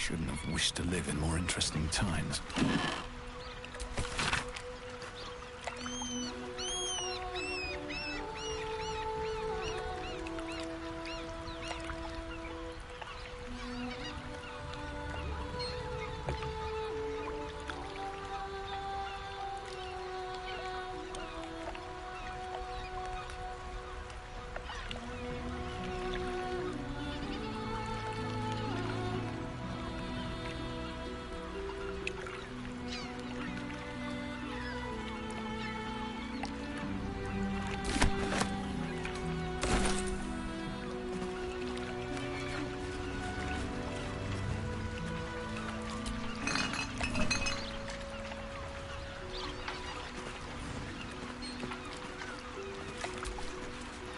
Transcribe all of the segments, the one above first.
shouldn't have wished to live in more interesting times.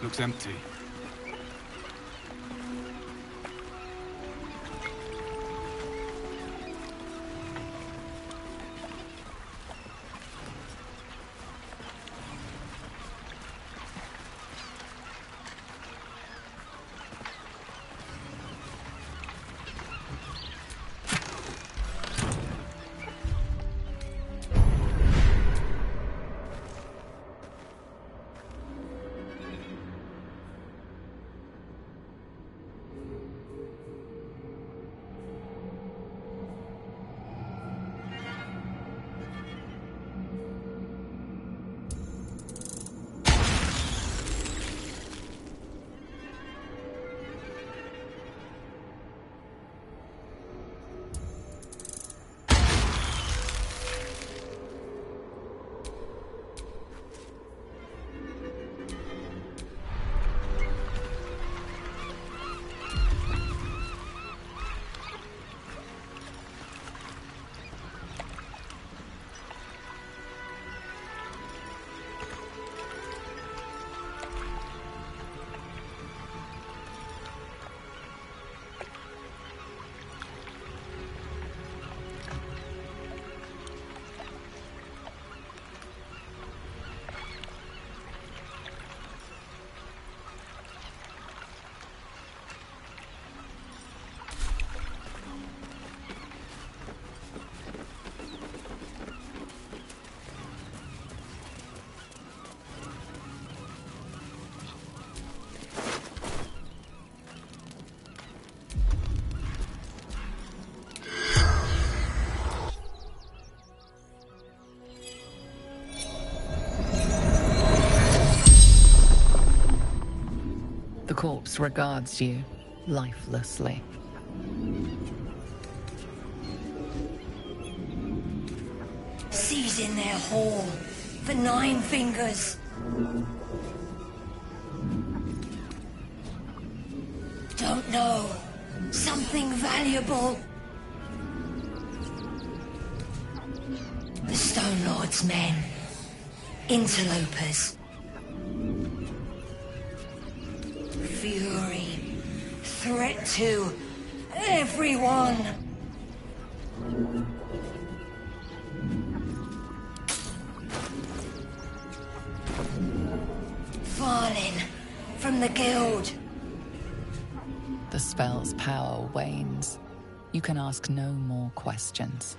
Looks empty. The corpse regards you lifelessly. Seizing their haul for 9 fingers. Don't know. Something valuable. The Stone Lord's men. Interlopers. Fury. Threat to everyone. Falling from the guild. The spell's power wanes. You can ask no more questions.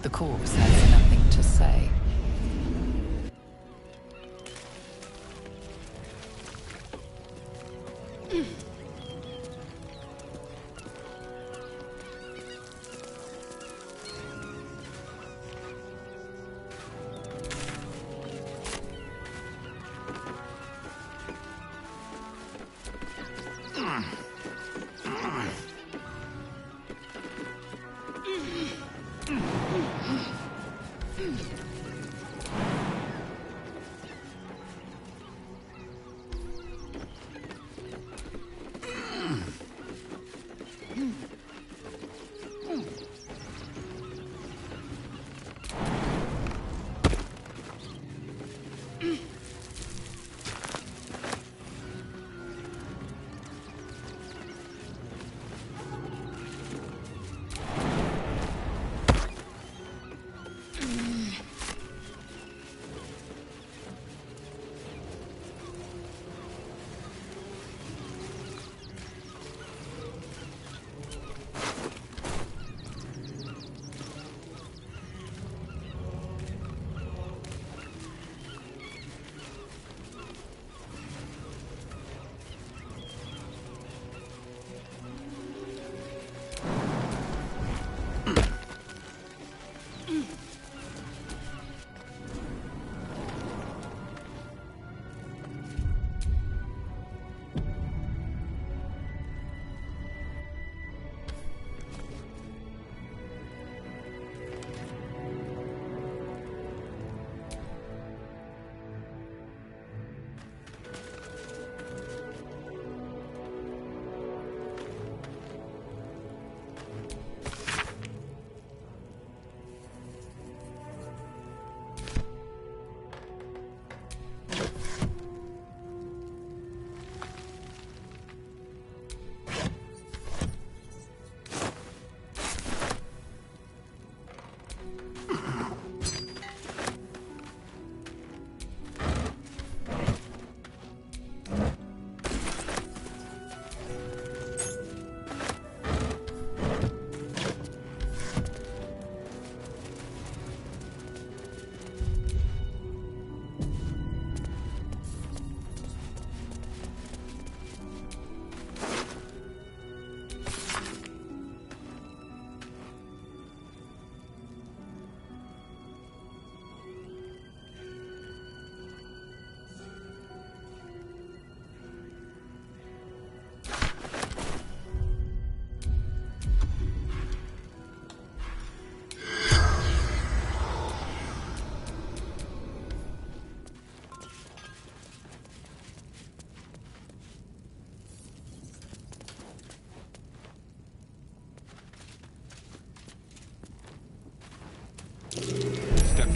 The corpse has nothing to say.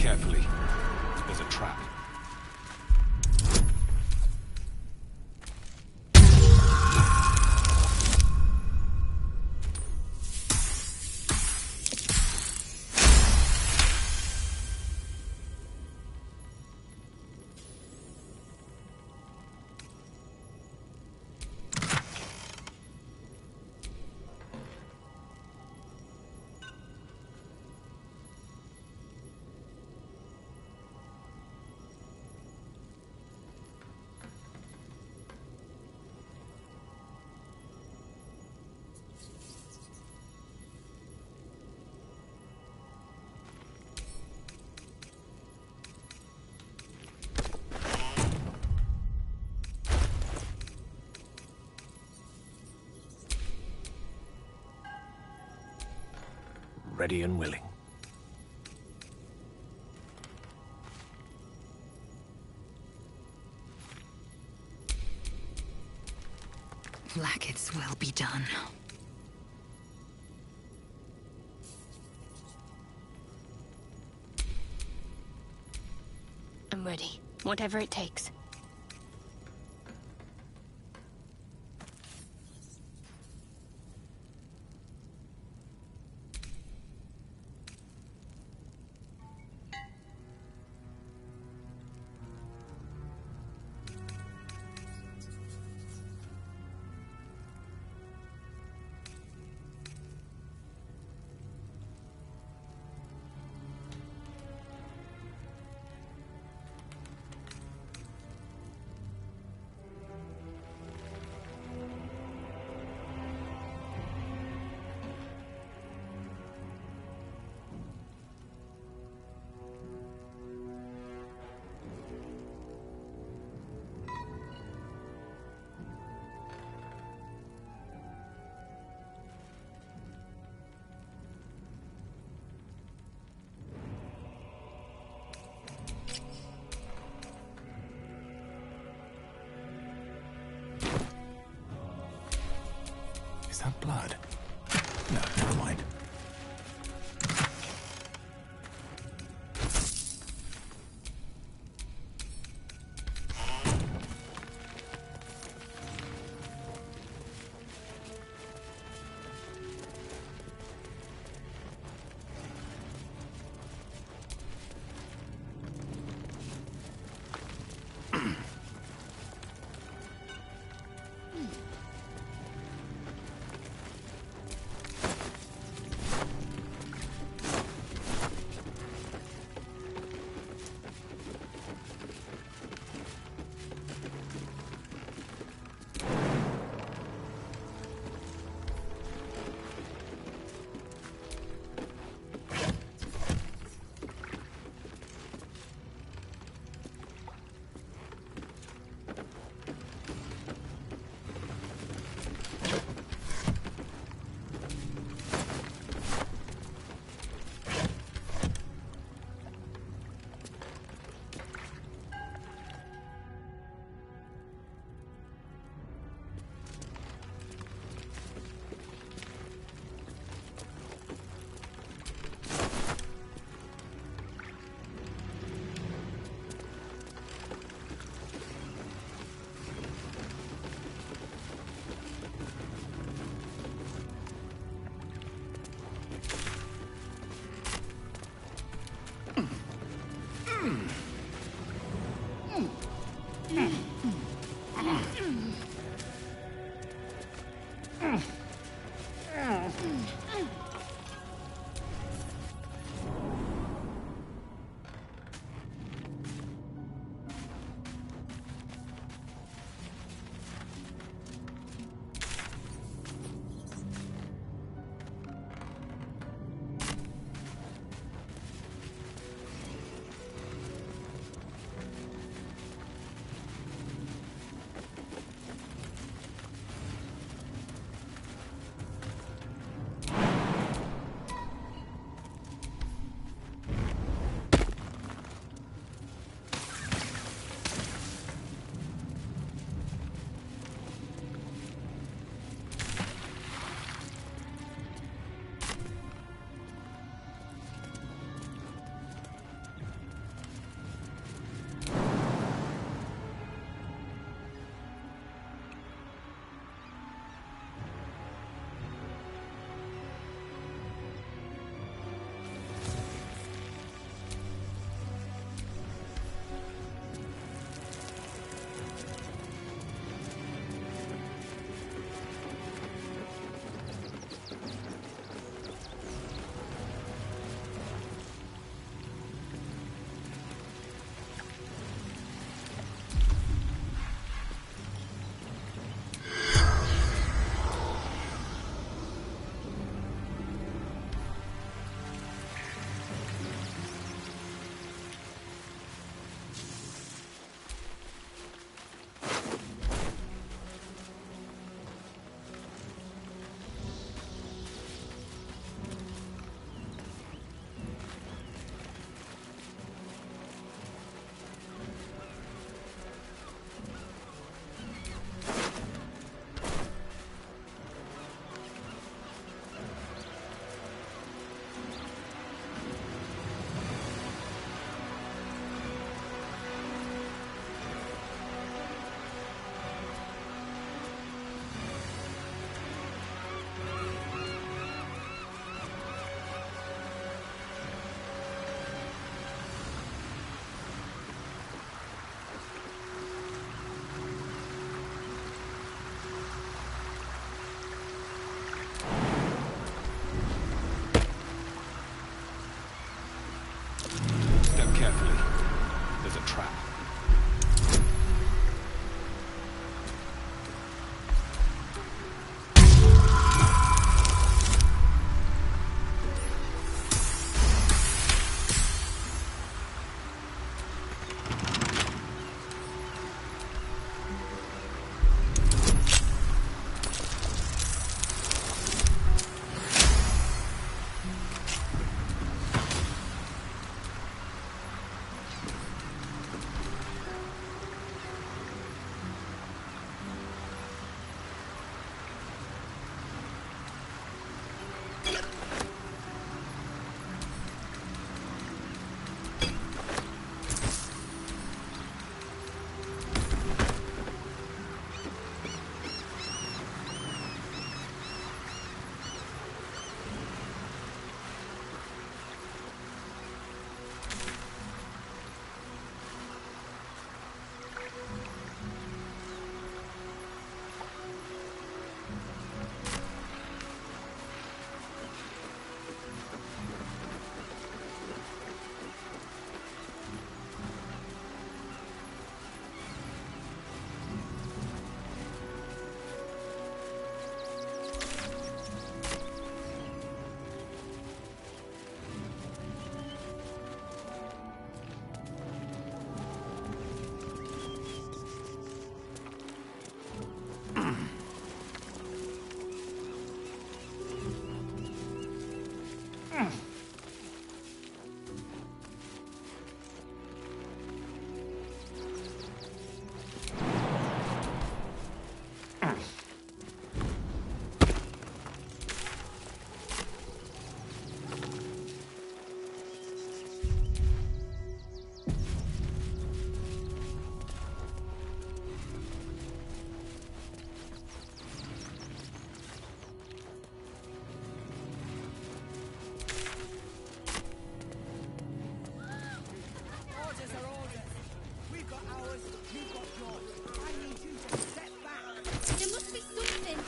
carefully. There's a trap. Ready and willing. Blackett's will be done. I'm ready. Whatever it takes. There must be something.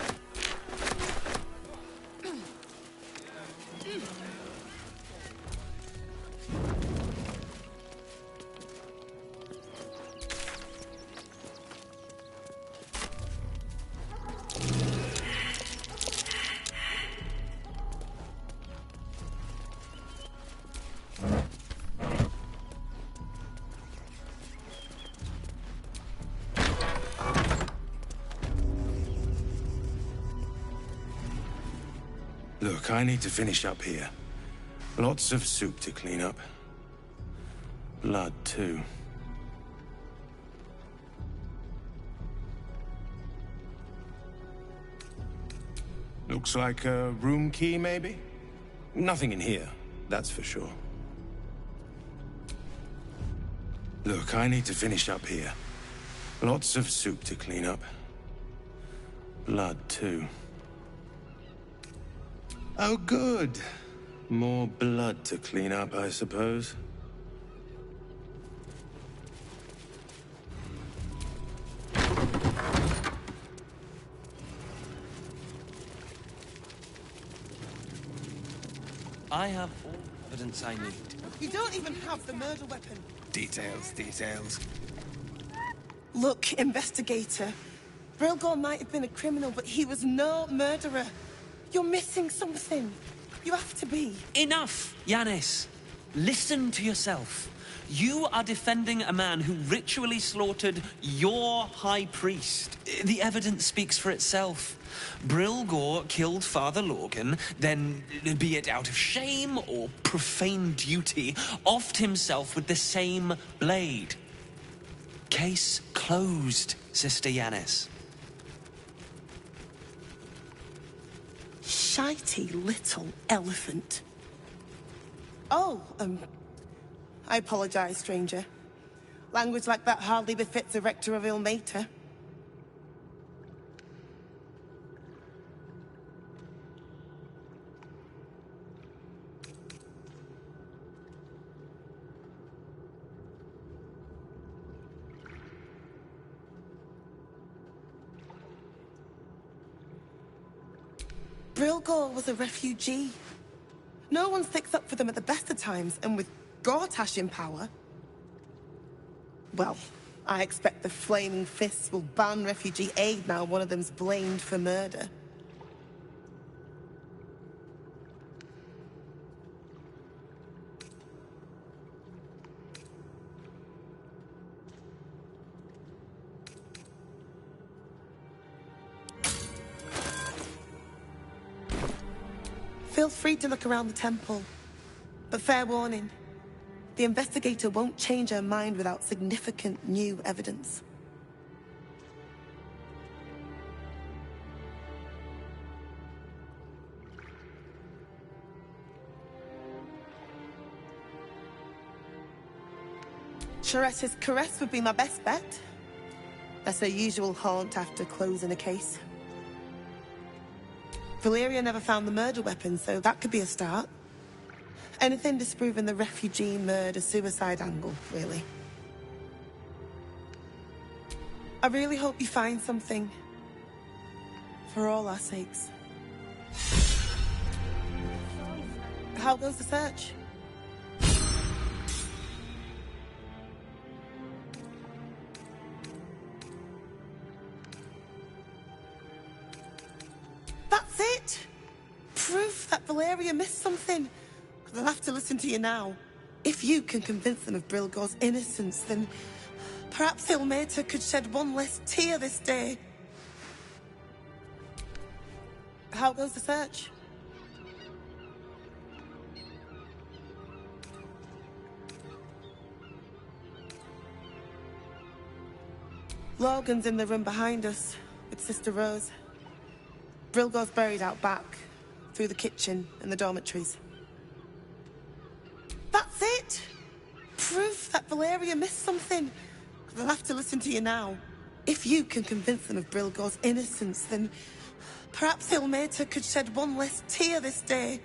Look, I need to finish up here. Lots of soup to clean up. Blood, too. Looks like a room key, maybe? Nothing in here, that's for sure. Look, I need to finish up here. Lots of soup to clean up. Blood, too. Oh, good. More blood to clean up, I suppose. I have all evidence I need. You don't even have the murder weapon. Details, details. Look, investigator. Brilgor might have been a criminal, but he was no murderer. You're missing something. You have to be. Enough, Yanis. Listen to yourself. You are defending a man who ritually slaughtered your high priest. The evidence speaks for itself. Brilgor killed Father Lorgan, then, be it out of shame or profane duty, offed himself with the same blade. Case closed, Sister Yanis. Shitey little elephant. Oh, I apologize, stranger. Language like that hardly befits a rector of Ilmater. Brilgor was a refugee. No one sticks up for them at the best of times, and with Gortash in power... Well, I expect the Flaming Fists will ban refugee aid now one of them's blamed for murder. Feel free to look around the temple. But fair warning, the investigator won't change her mind without significant new evidence. Chares's caress would be my best bet. That's her usual haunt after closing a case. Valeria never found the murder weapon, so that could be a start. Anything disproving the refugee murder-suicide angle, really. I really hope you find something. For all our sakes. How goes the search? That's it! Proof that Valeria missed something. They'll have to listen to you now. If you can convince them of Brilgor's innocence, then perhaps Ilmater could shed one less tear this day. How goes the search? Logan's in the room behind us, with Sister Rose. Brilgor's buried out back, through the kitchen and the dormitories. That's it! Proof that Valeria missed something. They'll have to listen to you now. If you can convince them of Brilgor's innocence, then perhaps Ilmater could shed one less tear this day.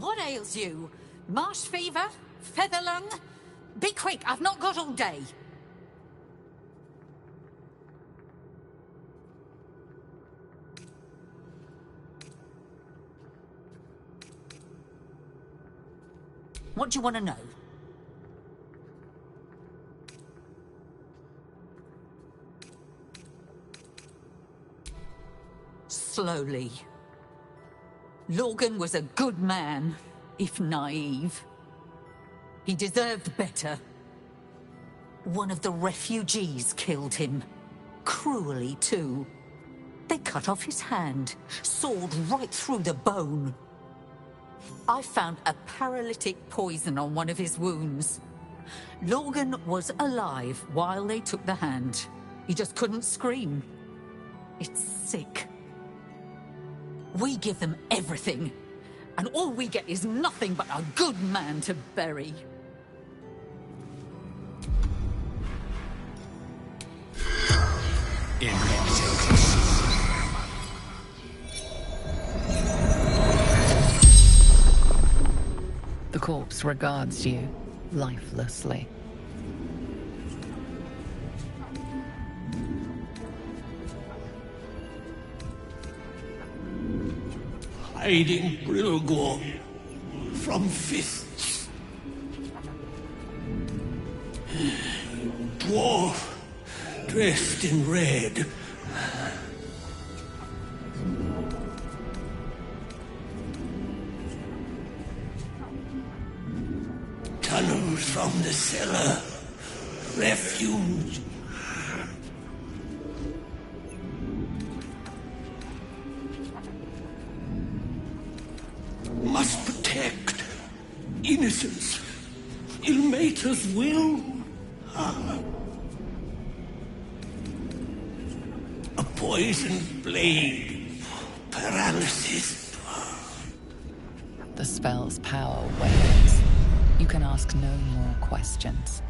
What ails you? Marsh fever? Feather lung? Be quick, I've not got all day. What do you want to know? Slowly. Logan was a good man, if naive. He deserved better. One of the refugees killed him. Cruelly, too. They cut off his hand, sawed right through the bone. I found a paralytic poison on one of his wounds. Logan was alive while they took the hand. He just couldn't scream. It's sick. We give them everything, and all we get is nothing but a good man to bury. The corpse regards you lifelessly. Hiding Brilgor from fists. Dwarf, dressed in red. Tunnels from the cellar. Refuge. Must protect innocence. Ilmater's will. A poisoned blade. Paralysis. The spell's power wanes. You can ask no more questions.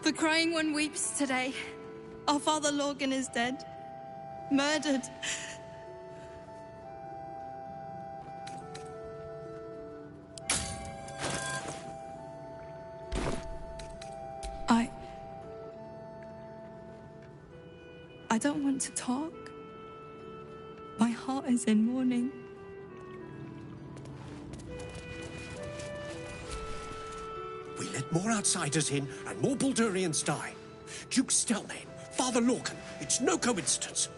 The crying one weeps today. Our father Lorgan is dead. Murdered. I don't want to talk. My heart is in mourning. We let more outsiders in, and more Baldurians die. Duke Stelmane, Father Lorcan, it's no coincidence.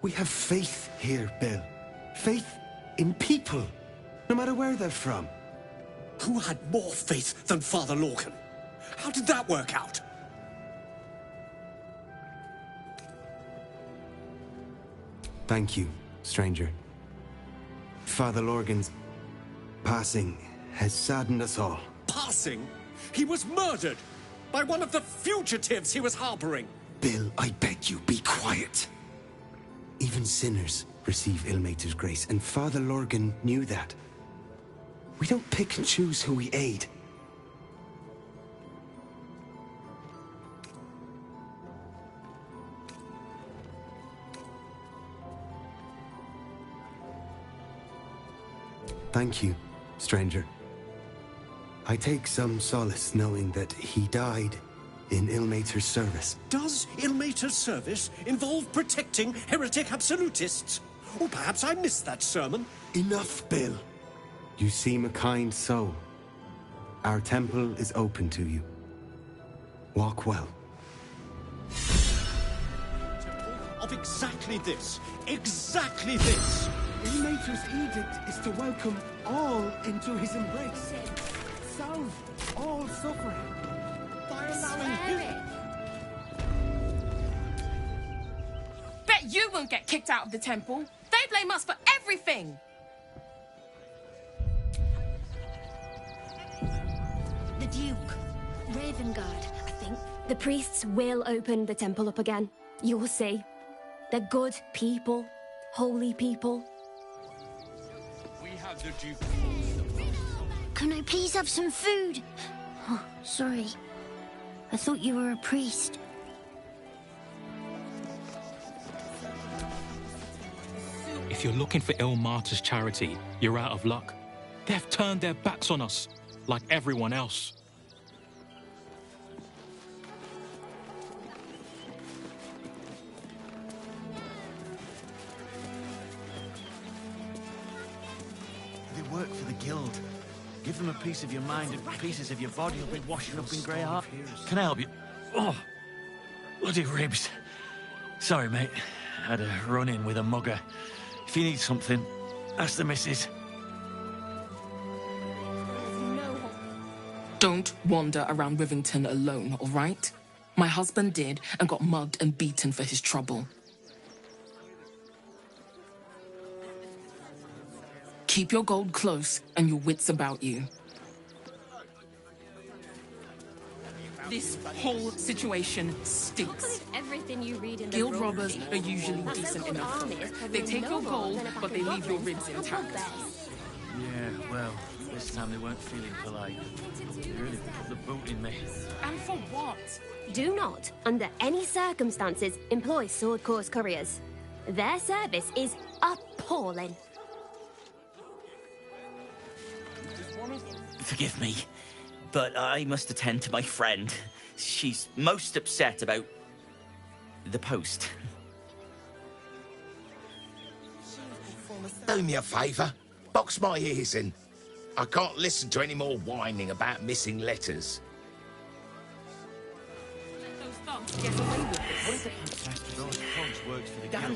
We have faith here, Bill. Faith in people, no matter where they're from. Who had more faith than Father Lorcan? How did that work out? Thank you, stranger. Father Lorgan's passing has saddened us all. Passing? He was murdered by one of the fugitives he was harboring. Bill, I beg you, be quiet. Even sinners receive Ilmater's grace, and Father Lorgan knew that. We don't pick and choose who we aid. Thank you, stranger. I take some solace knowing that he died in Ilmater's service. Does Ilmater's service involve protecting heretic absolutists? Or perhaps I missed that sermon. Enough, Bill. You seem a kind soul. Our temple is open to you. Walk well. Of exactly this. Exactly this. Ilmater's edict is to welcome all into his embrace. Solve all suffering. By allowing him... Bet you won't get kicked out of the temple. They blame us for everything. The Duke. Ravengard, I think. The priests will open the temple up again. You'll see. They're good people. Holy people. We have the Duke. Can I please have some food? Oh, sorry. I thought you were a priest. If you're looking for Ilmater's charity, you're out of luck. They've turned their backs on us, like everyone else. They work for the guild. Give them a piece of your mind and pieces of your body will be washing up in grey art. Can I help you? Oh, bloody ribs. Sorry, mate. I had a run-in with a mugger. If you need something, ask the missus. Don't wander around Rivington alone, all right? My husband did and got mugged and beaten for his trouble. Keep your gold close and your wits about you. This whole situation stinks. Everything you read in the Guild roll robbers sheet. are usually decent enough folk. They take your gold, but they leave your ribs intact. Yeah, well, this time they weren't feeling polite. They really put the boot in me. And for what? Do not, under any circumstances, employ sword course couriers. Their service is appalling. Forgive me, but I must attend to my friend. She's most upset about the post. Do me a favour. Box my ears in. I can't listen to any more whining about missing letters. What is it? Those punks works for the guild,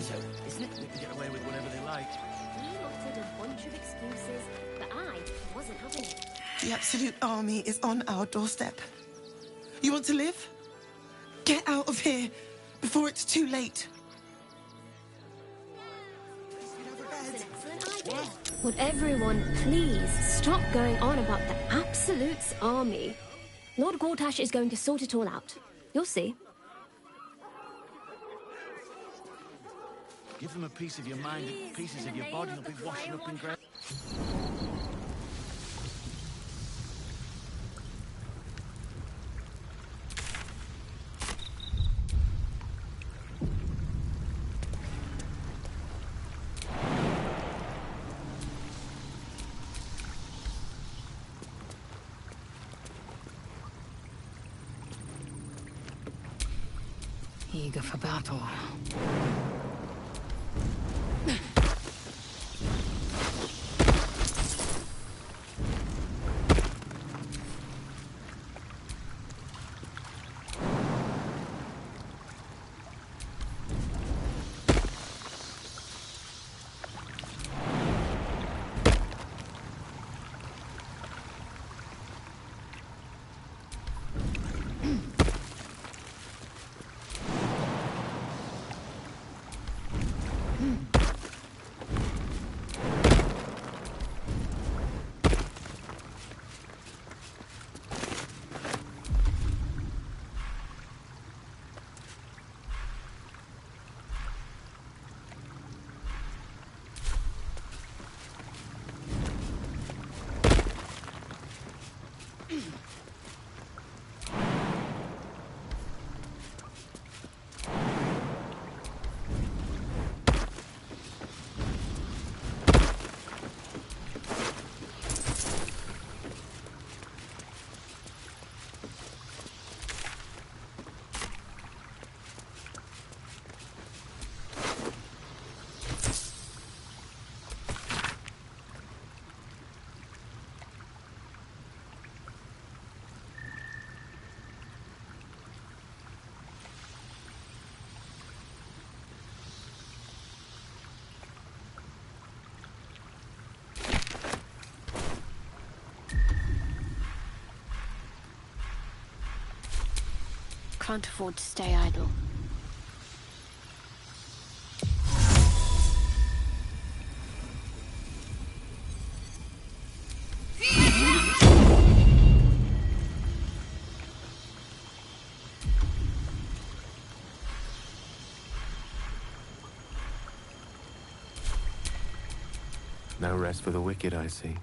isn't it? They can get away with whatever they like. He offered a bunch of excuses, but I wasn't having it. The Absolute Army is on our doorstep. You want to live? Get out of here before it's too late. Would everyone please stop going on about the Absolute's army? Lord Gortash is going to sort it all out. You'll see. Give them a piece of your mind and pieces of your body will be washing up in grey. eager for battle. Can't afford to stay idle. No rest for the wicked, I see.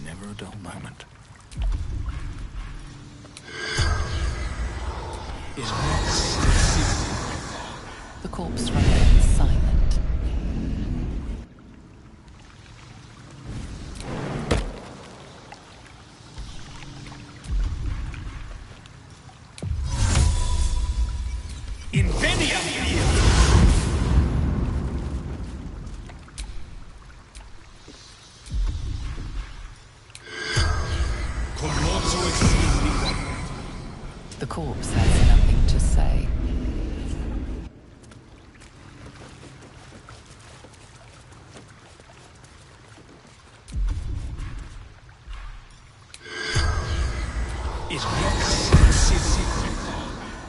Never a dull moment. The corpse remains silent. The corpse has nothing to say.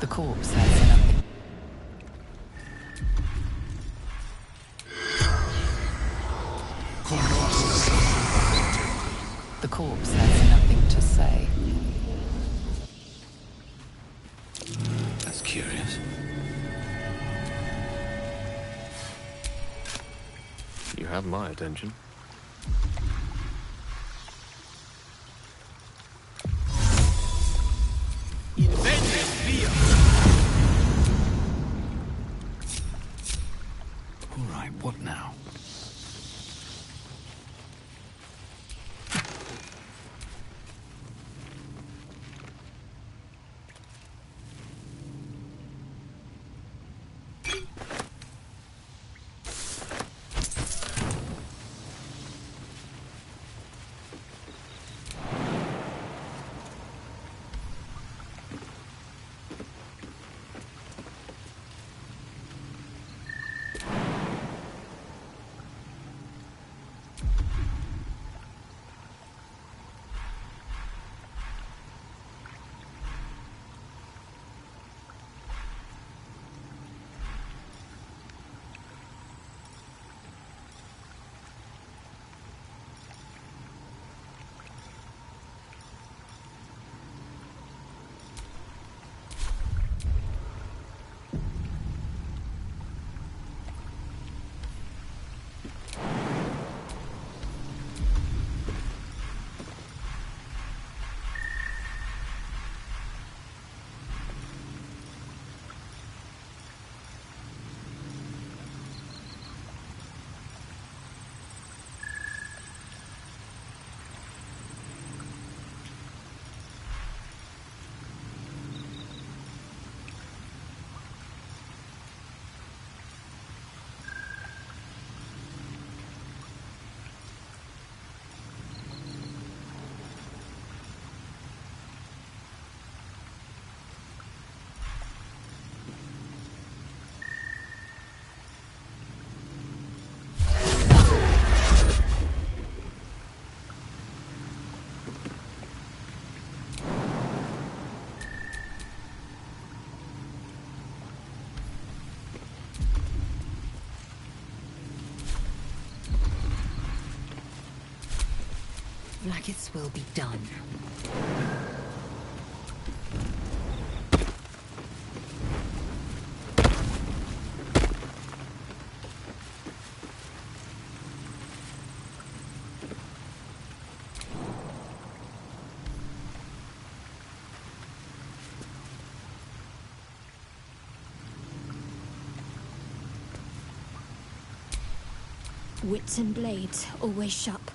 The corpse has nothing. The corpse has nothing to say. That's curious. You have my attention. All right, what now? Maggots will be done. Wits and blades always sharp.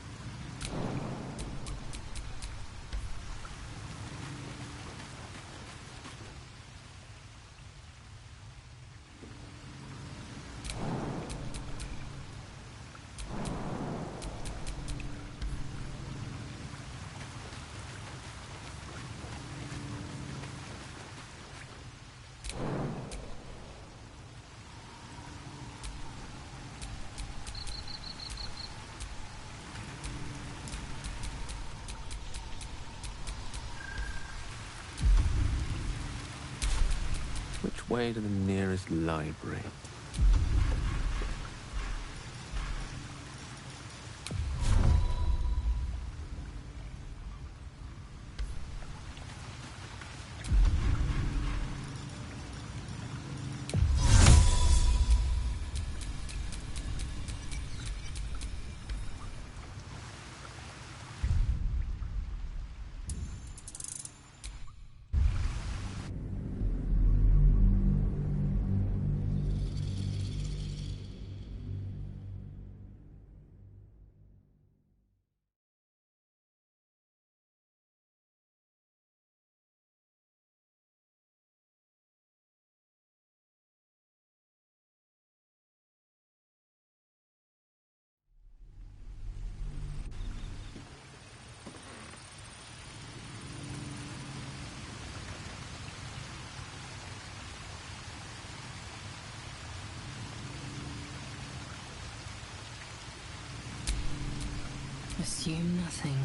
Which way to the nearest library? Assume nothing.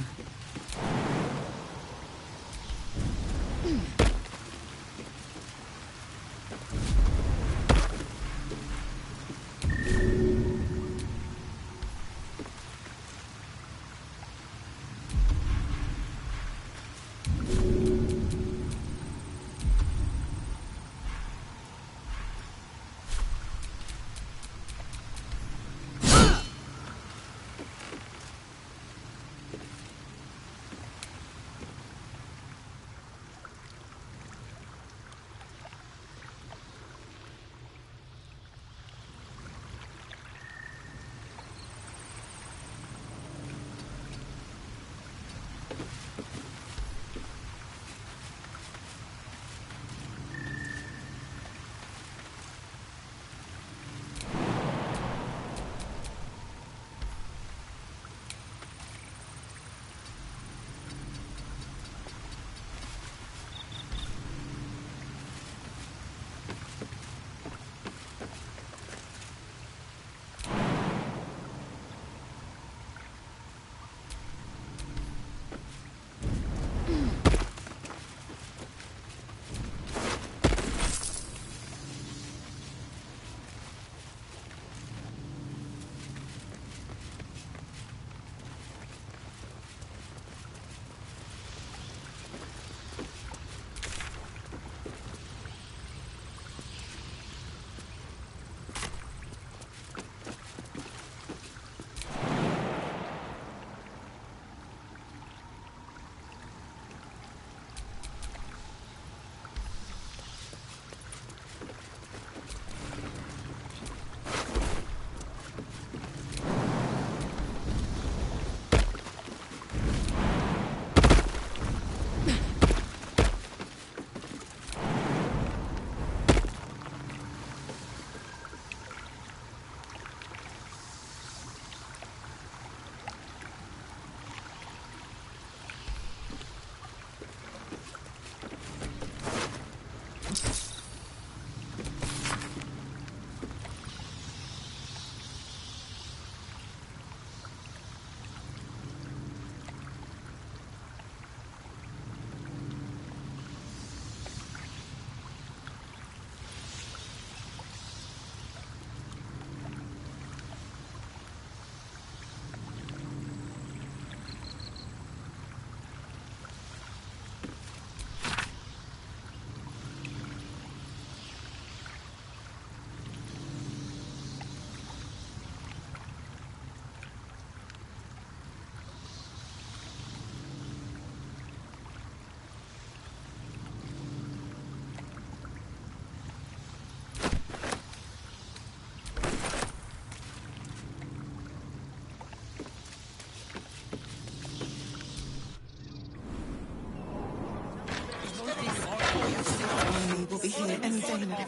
will be here any day now.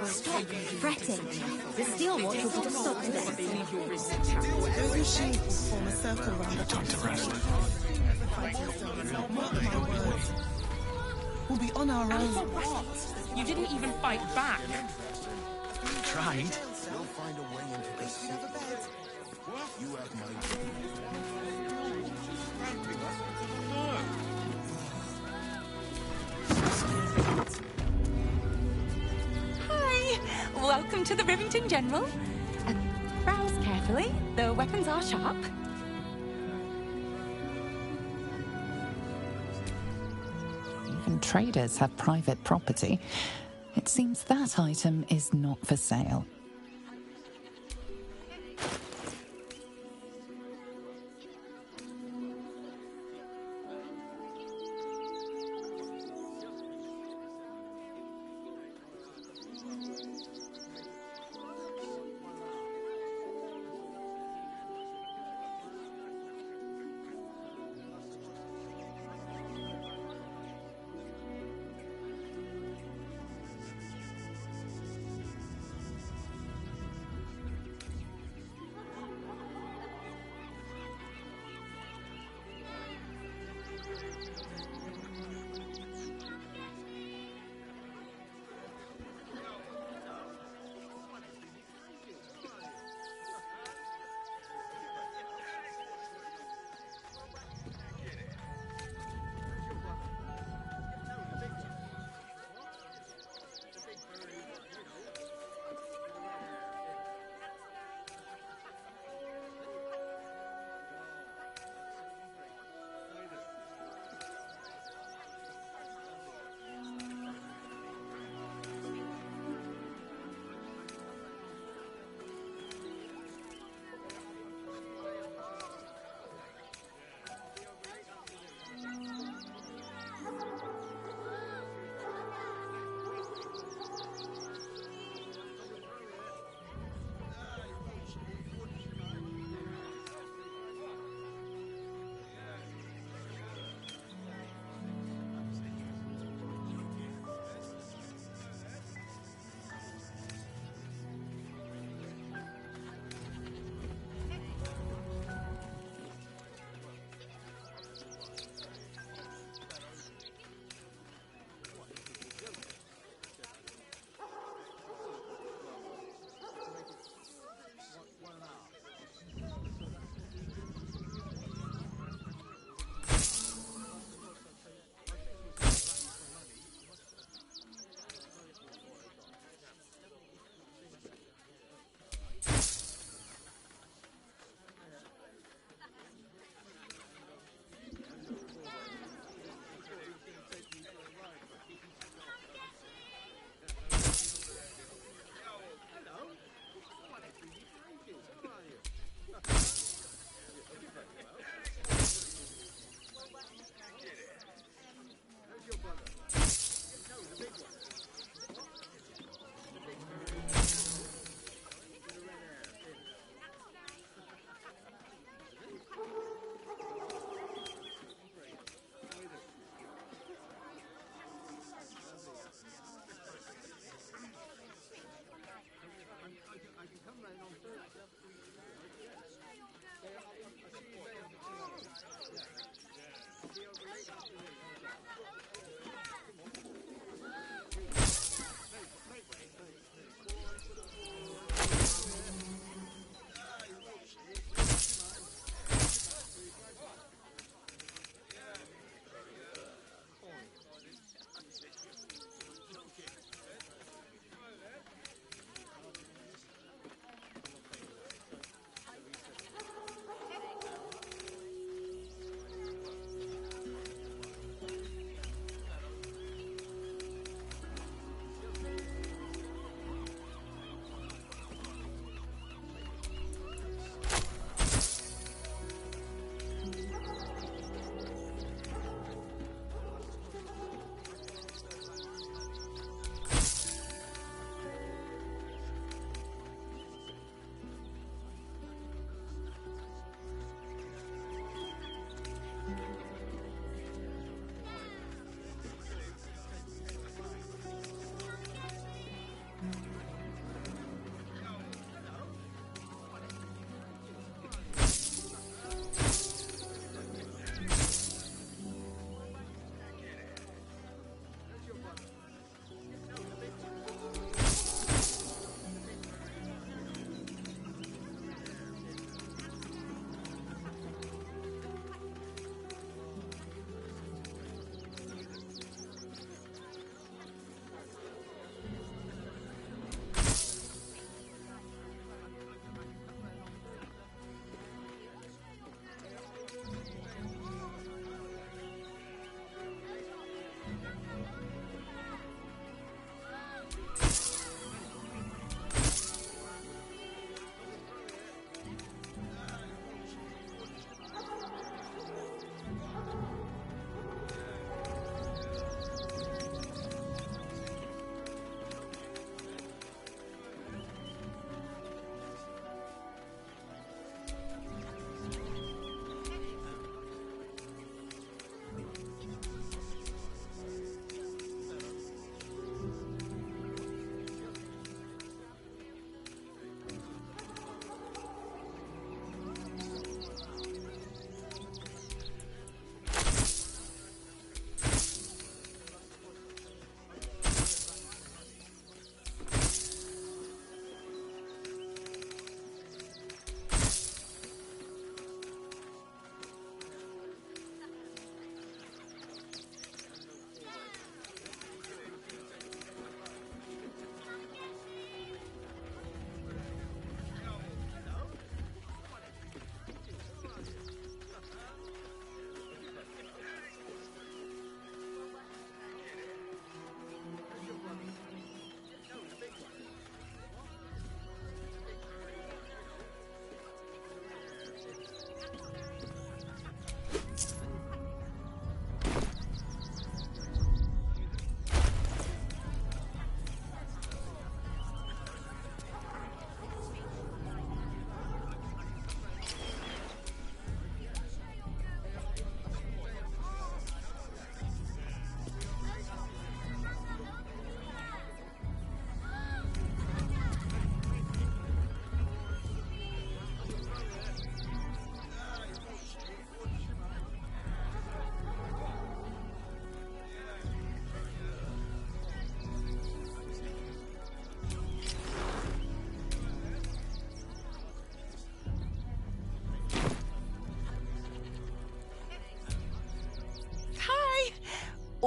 Stop fretting. The Steel Watch will put a stop to this. Those machines will form a circle around the Time to rest. Mark my words. We'll be on our And own. for what? You didn't even fight back. Tried. We'll find a way into this. You have my... Hi! Welcome to the Rivington General. Browse carefully. The weapons are sharp. Even traders have private property. It seems that item is not for sale.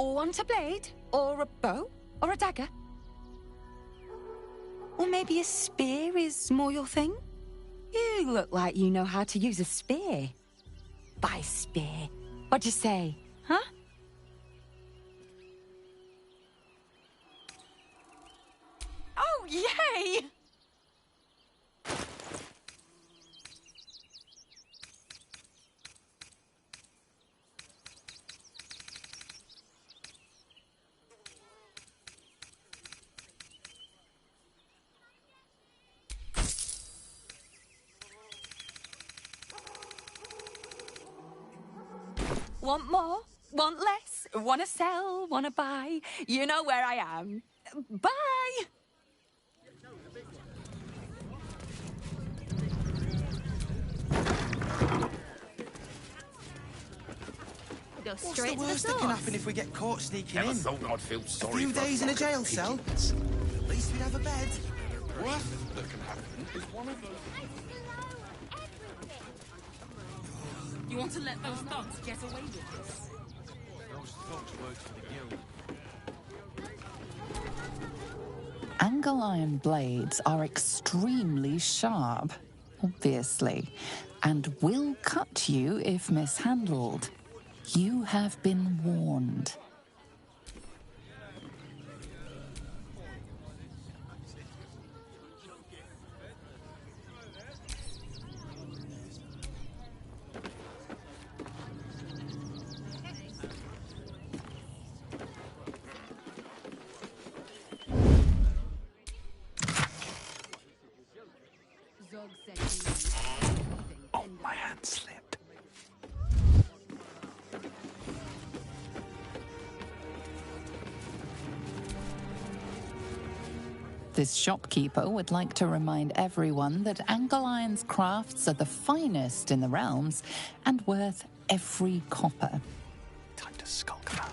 Want a blade? Or a bow? Or a dagger? Or maybe a spear is more your thing? You look like you know how to use a spear. By spear. What'd you say, huh? Oh, yay! Want more? Want less? Wanna sell? Wanna buy? You know where I am. Bye! Go What's straight the to the worst that can source. happen if we get caught sneaking Never in? thought I'd feel A sorry few for a days in a flock of jail cell? pigeons. At least we'd have a bed. Worst that can happen is one of those. You want to let those thugs get away with this? Those thugs work for the guild. Angle iron blades are extremely sharp, obviously, and will cut you if mishandled. You have been warned. Oh, my hand slipped. This shopkeeper would like to remind everyone that Angle Iron's crafts are the finest in the realms and worth every copper. Time to skulk about.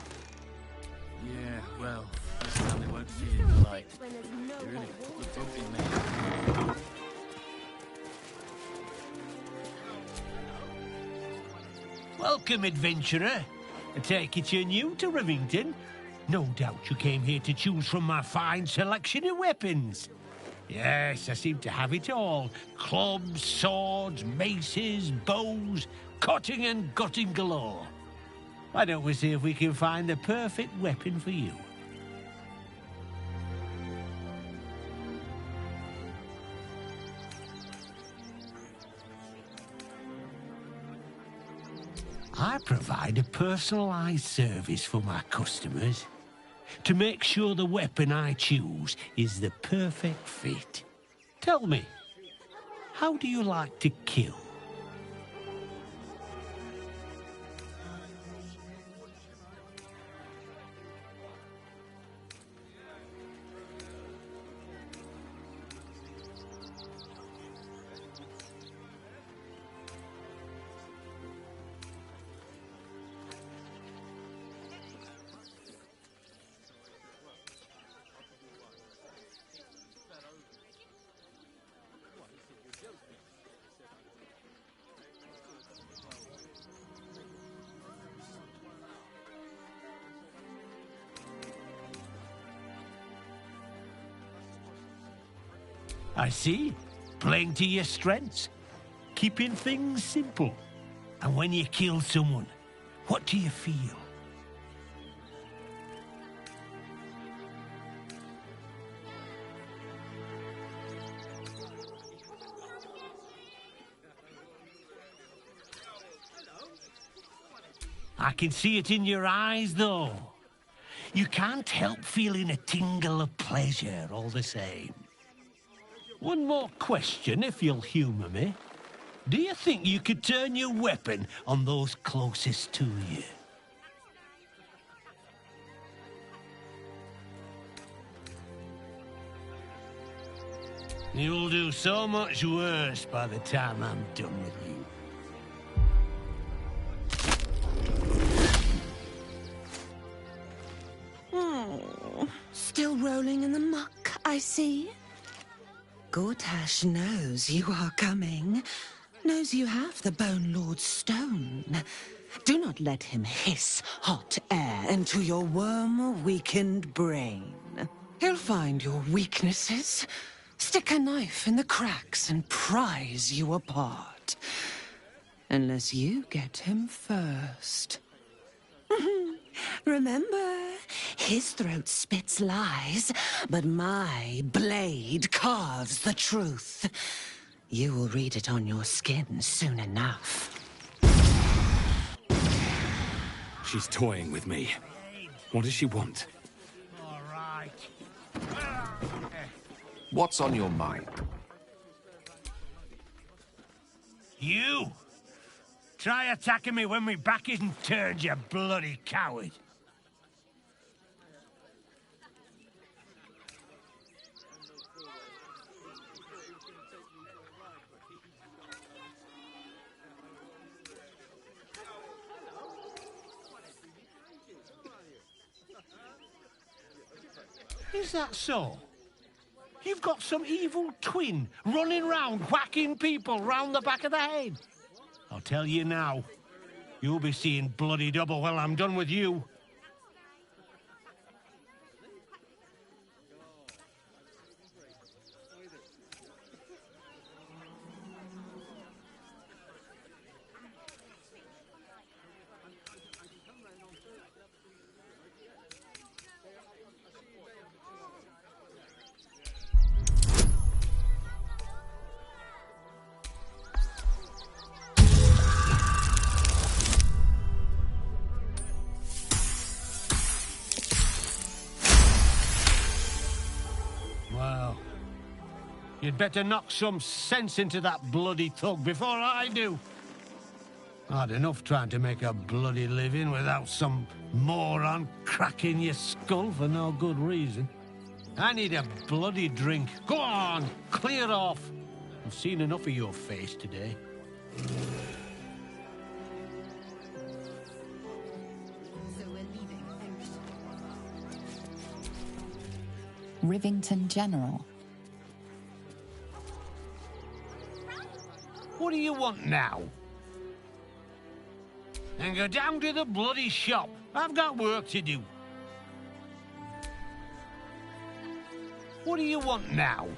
Yeah, well, this time they won't see you in the light. You really put the boat in me. Welcome, adventurer. I take it you're new to Rivington. No doubt you came here to choose from my fine selection of weapons. Yes, I seem to have it all. Clubs, swords, maces, bows, cutting and gutting galore. Why don't we see if we can find the perfect weapon for you? I provide a personalized service for my customers to make sure the weapon I choose is the perfect fit. Tell me, how do you like to kill? I see. Playing to your strengths. Keeping things simple. And when you kill someone, what do you feel? I can see it in your eyes, though. You can't help feeling a tingle of pleasure all the same. One more question, if you'll humour me. Do you think you could turn your weapon on those closest to you? You'll do so much worse by the time I'm done with you. Still rolling in the muck, I see. Gortash knows you are coming. Knows you have the Bone Lord's stone. Do not let him hiss hot air into your worm-weakened brain. He'll find your weaknesses, stick a knife in the cracks, and prise you apart. Unless you get him first. Remember, his throat spits lies, but my blade carves the truth. You will read it on your skin soon enough. She's toying with me. What does she want? All right. What's on your mind? You! Try attacking me when my back isn't turned, you bloody coward. Is that so? You've got some evil twin running round whacking people round the back of the head. I'll tell you now, you'll be seeing bloody double when I'm done with you. Well, you'd better knock some sense into that bloody thug before I do. Hard enough trying to make a bloody living without some moron cracking your skull for no good reason. I need a bloody drink. Go on, clear off. I've seen enough of your face today. Rivington General. What do you want now? Then go down to the bloody shop. I've got work to do. What do you want now?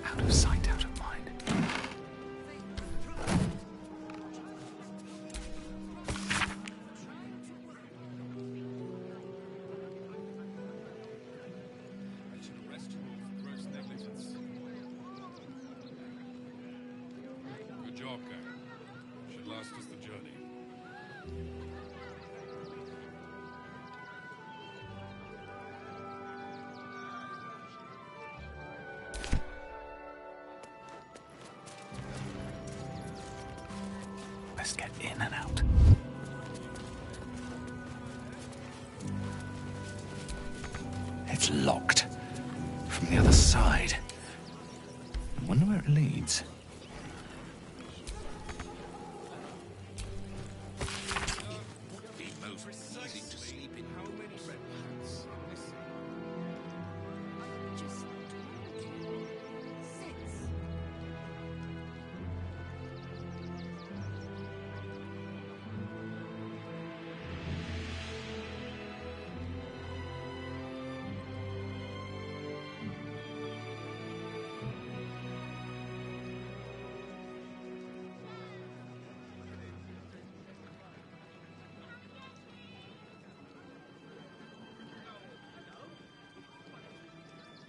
Out of sight, out of mind. Good job, gang. Should last us the journey. Let's get in and out. It's locked. From the other side. I wonder where it leads.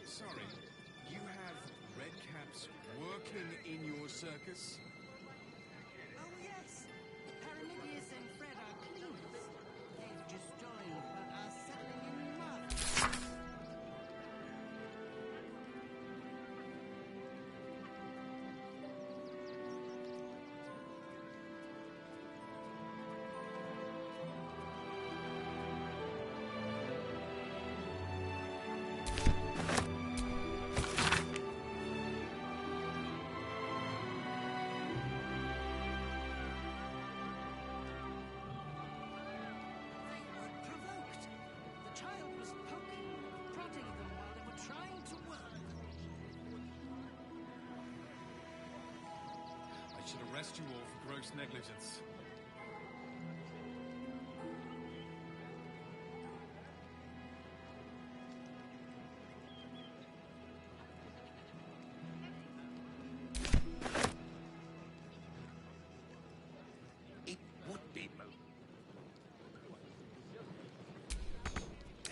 Sorry, you have redcaps working in your circus? Oh, yes. Paramidius and Fred are cleaners. They've just joined, but are settling in mud. should arrest you all for gross negligence.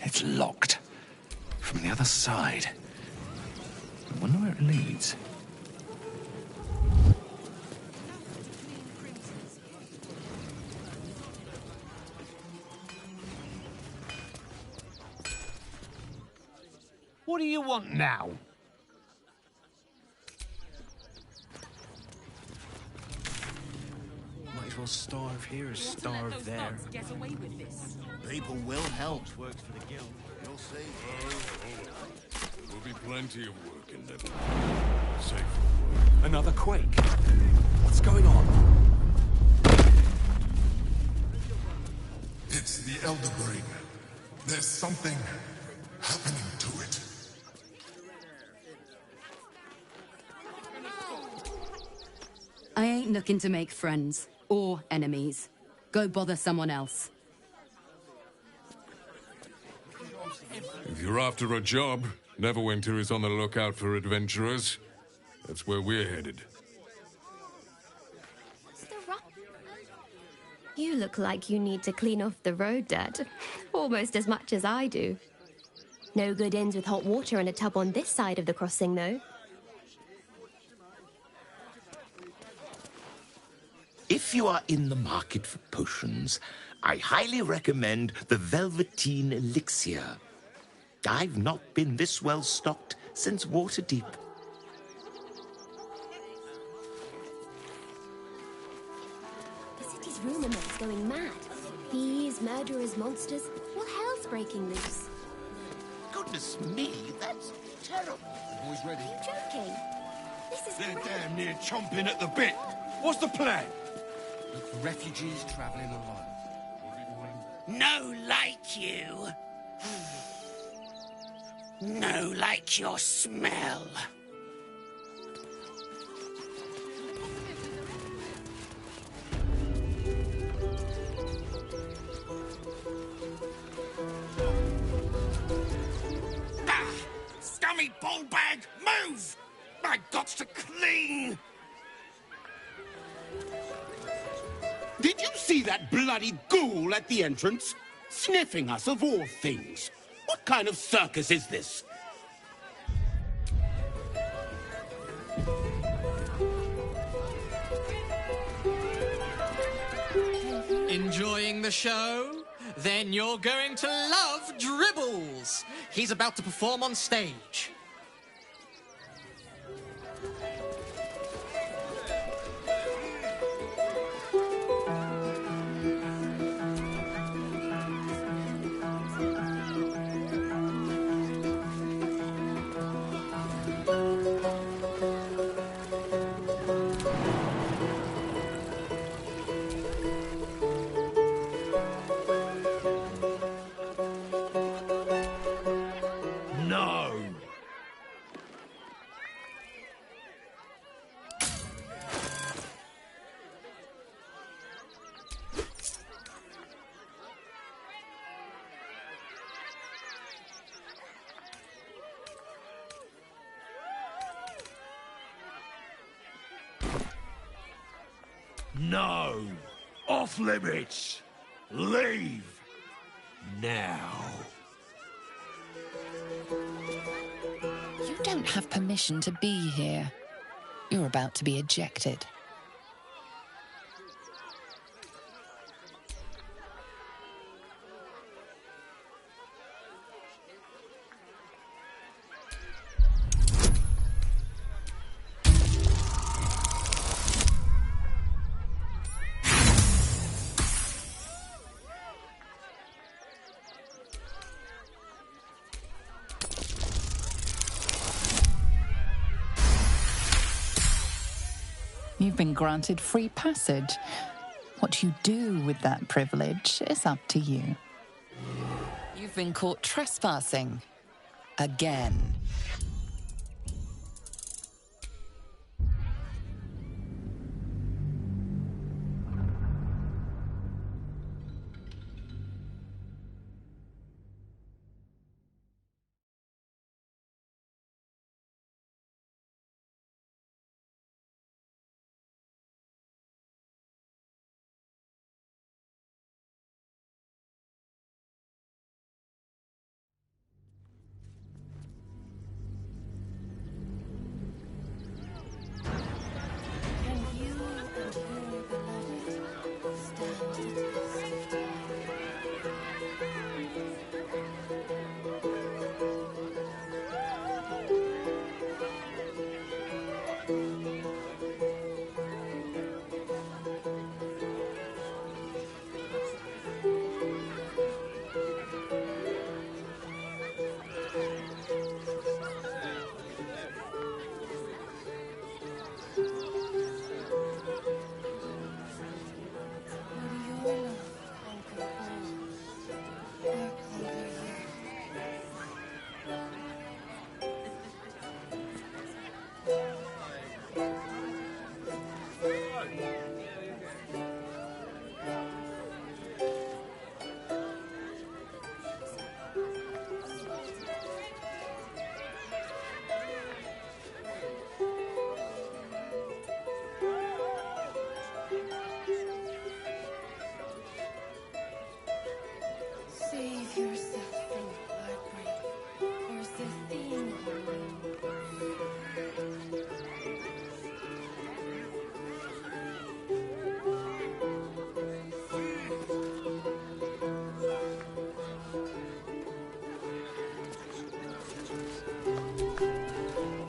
It's locked. From the other side. I wonder where it leads. What do you want now? Might as well starve here as starve there. Get away with this. People will help. Works for the guild. You'll see. There'll be plenty of work in them. Safe for work. Another quake. What's going on? It's the Elder Brain. There's something happening to it. I ain't looking to make friends or enemies. Go bother someone else. If you're after a job, Neverwinter is on the lookout for adventurers. That's where we're headed. You look like you need to clean off the road, Dad. Almost as much as I do. No good inns with hot water and a tub on this side of the crossing, though. If you are in the market for potions, I highly recommend the Velveteen Elixir. I've not been this well stocked since Waterdeep. The city's rumor mill's going mad. Thieves, murderers, monsters. All hell's breaking loose. Goodness me, that's terrible. Boys ready? Are you joking? This is They're great. damn near chomping at the bit. What's the plan? Look for refugees traveling alone. No like you. No like your smell. Ah! Scummy ballbag, move! My gots to clean! Did you see that bloody ghoul at the entrance? Sniffing us of all things. What kind of circus is this? Enjoying the show? Then you're going to love Dribbles. He's about to perform on stage. No. No. Off limits. Leave. Now. You don't have permission to be here. You're about to be ejected. You've been granted free passage. What you do with that privilege is up to you. You've been caught trespassing. Again.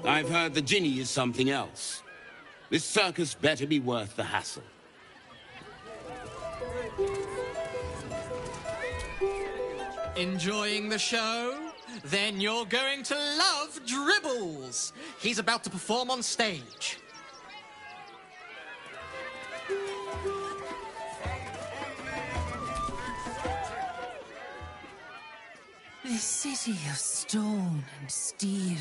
I've heard the Ginny is something else. This circus better be worth the hassle. Enjoying the show? Then you're going to love Dribbles. He's about to perform on stage. This city of stone and steel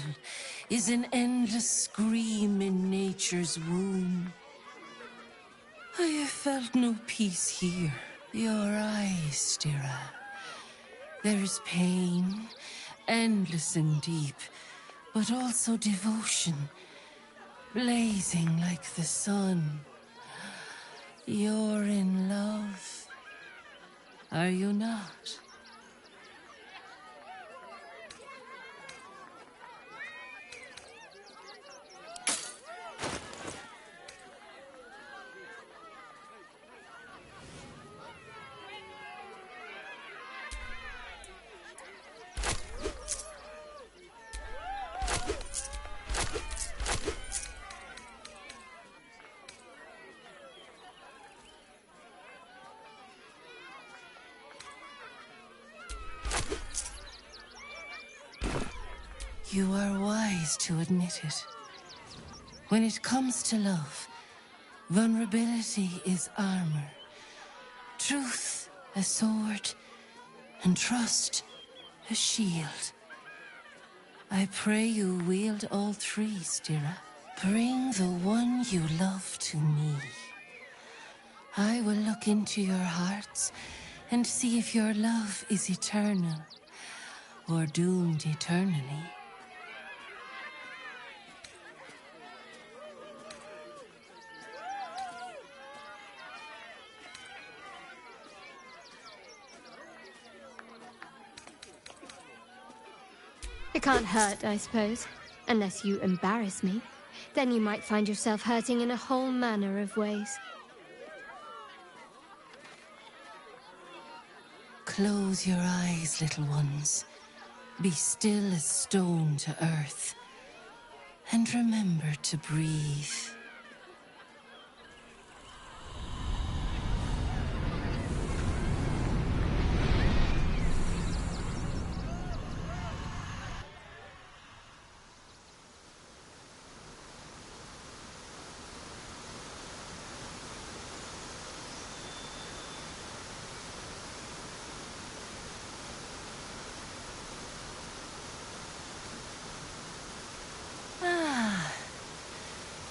is an endless scream in nature's womb. I have felt no peace here. Your eyes, Stira. There is pain, endless and deep, but also devotion, blazing like the sun. You're in love, are you not? You are wise to admit it. When it comes to love, vulnerability is armor, truth a sword, and trust a shield. I pray you wield all three, Stira. Bring the one you love to me. I will look into your hearts and see if your love is eternal or doomed eternally. It can't hurt, I suppose. Unless you embarrass me. Then you might find yourself hurting in a whole manner of ways. Close your eyes, little ones. Be still as stone to earth. And remember to breathe.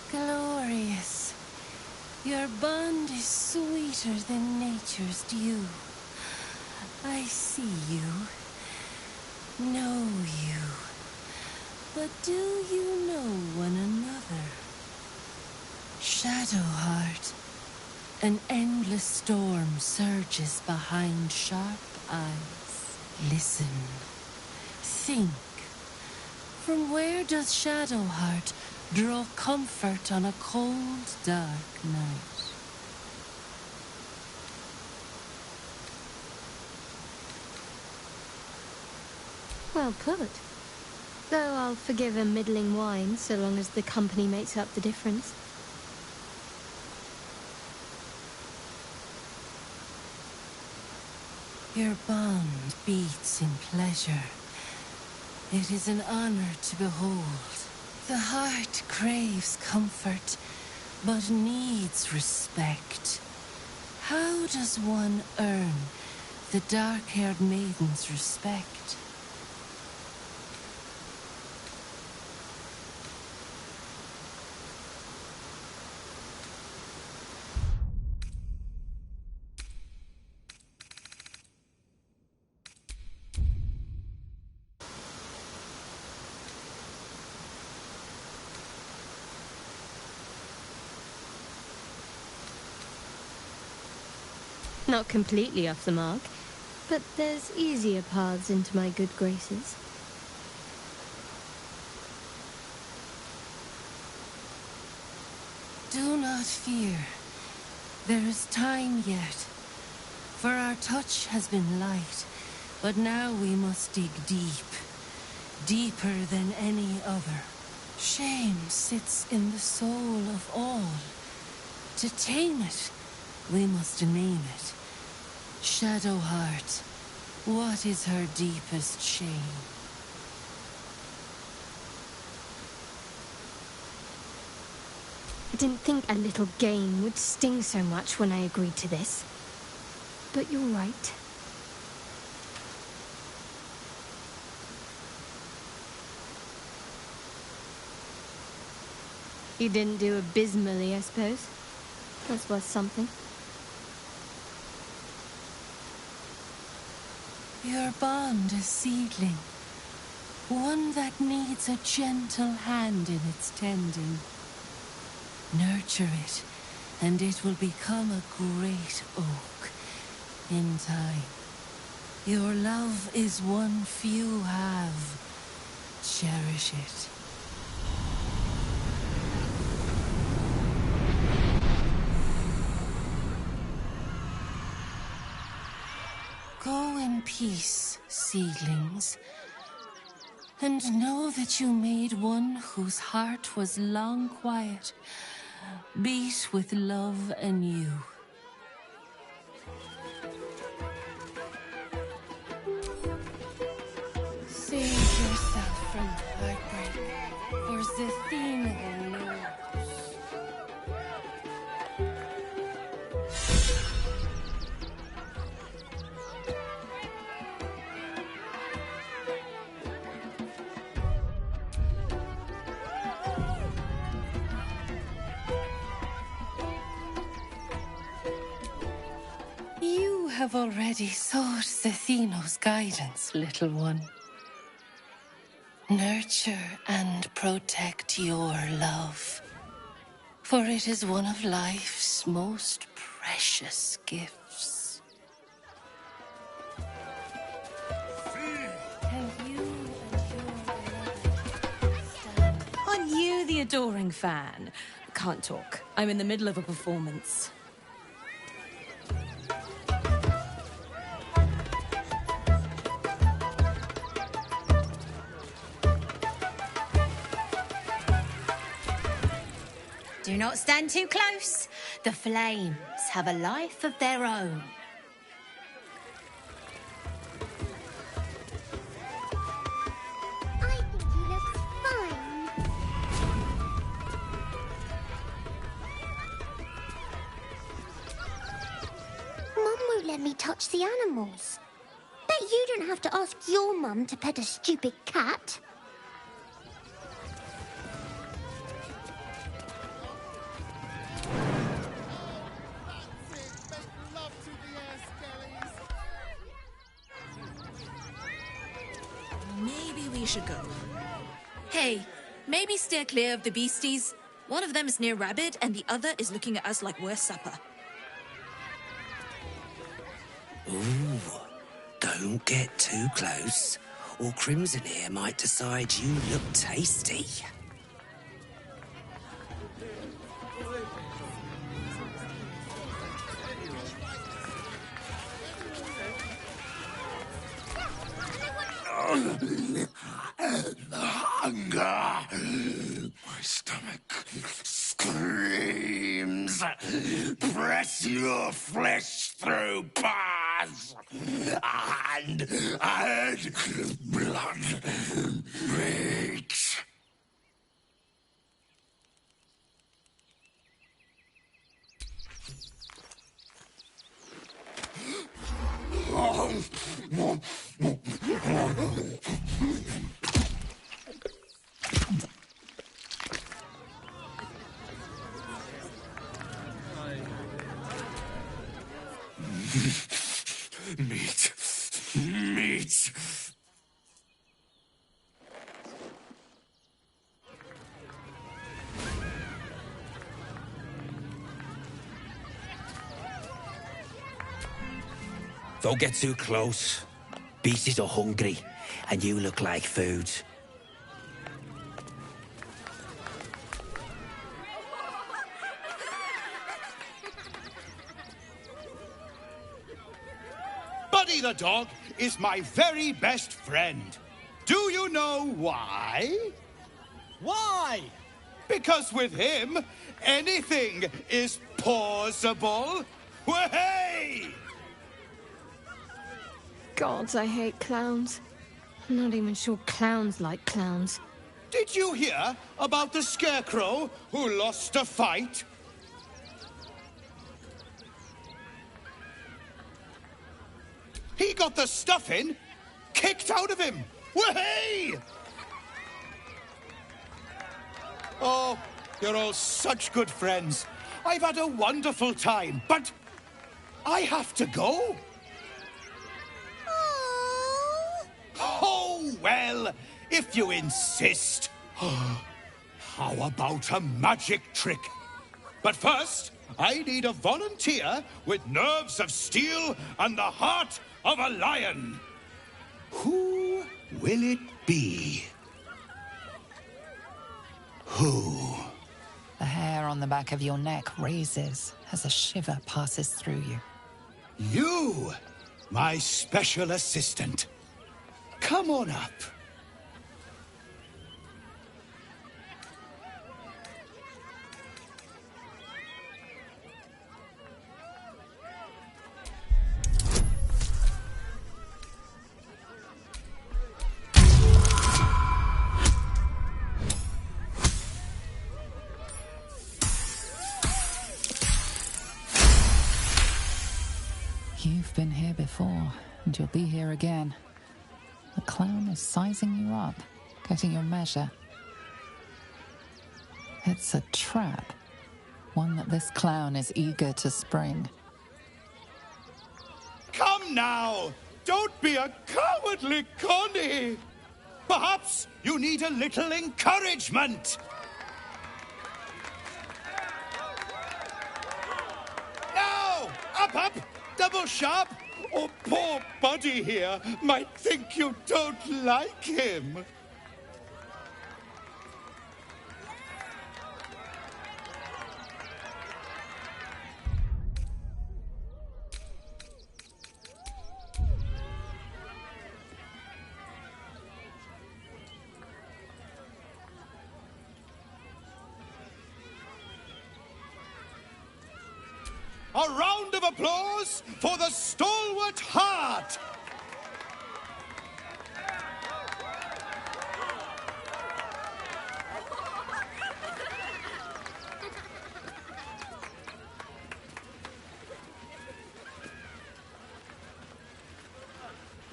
Glorious. Your bond is sweeter than nature's dew. I see you, know you, but do you know one another? Shadowheart, an endless storm surges behind sharp eyes. Listen, think. From where does Shadowheart draw comfort on a cold, dark night? Well put. Though I'll forgive a middling wine so long as the company makes up the difference. Your bond beats in pleasure. It is an honor to behold. The heart craves comfort, but needs respect. How does one earn the dark-haired maiden's respect? Not completely off the mark, but there's easier paths into my good graces. Do not fear. There is time yet. For our touch has been light, but now we must dig deep. Deeper than any other. Shame sits in the soul of all. To tame it, we must name it. Shadowheart, what is her deepest shame? I didn't think a little game would sting so much when I agreed to this. But you're right. You didn't do abysmally, I suppose. That's worth something. Your bond a seedling, one that needs a gentle hand in its tending. Nurture it, and it will become a great oak in time. Your love is one few have. Cherish it. Go in peace, seedlings, and know that you made one whose heart was long quiet, beat with love anew. Save yourself from heartbreak, for Zathena knows. You have already sought Zatheno's guidance, little one. Nurture and protect your love, for it is one of life's most precious gifts. Aren't you the adoring fan? Can't talk. I'm in the middle of a performance. Do not stand too close. The flames have a life of their own. I think he looks fine. Mum won't let me touch the animals. Bet you don't have to ask your mum to pet a stupid cat. Maybe we should go. Hey, maybe steer clear of the beasties. One of them is near Rabbit, and the other is looking at us like we're supper. Ooh, don't get too close, or Crimson here might decide you look tasty. The hunger. My stomach screams. Press your flesh through bars and add blood reeks. Meat. Meat. Don't get too close. Beasties are hungry, and you look like food. Buddy the dog is my very best friend. Do you know why? Why? Why? Because with him, anything is possible. Way! God, I hate clowns. I'm not even sure clowns like clowns. Did you hear about the scarecrow who lost a fight? He got the stuffing kicked out of him. Way! Oh, you're all such good friends. I've had a wonderful time, but I have to go. Oh, well, if you insist. How about a magic trick? But first, I need a volunteer with nerves of steel and the heart of a lion. Who will it be? Who? The hair on the back of your neck raises as a shiver passes through you. You, my special assistant. Come on up. You've been here before, and you'll be here again. The clown is sizing you up, getting your measure. It's a trap, one that this clown is eager to spring. Come now! Don't be a cowardly Connie! Perhaps you need a little encouragement! Now! Up! Double sharp! Or poor Buddy here might think you don't like him. A round of applause for the stalwart heart!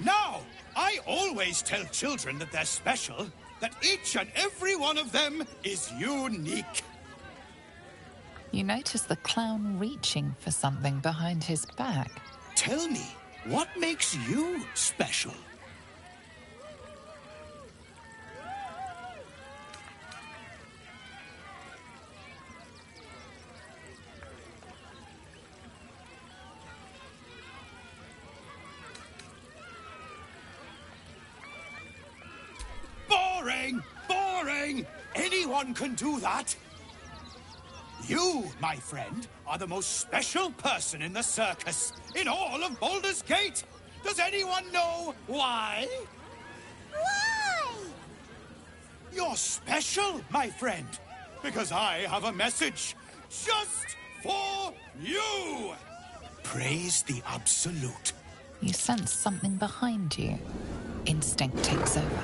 Now, I always tell children that they're special, that each and every one of them is unique. You notice the clown reaching for something behind his back. Tell me, what makes you special? Boring! Boring! Anyone can do that. You, my friend, are the most special person in the circus, in all of Baldur's Gate. Does anyone know why? Why? You're special, my friend, because I have a message just for you. Praise the Absolute. You sense something behind you. Instinct takes over.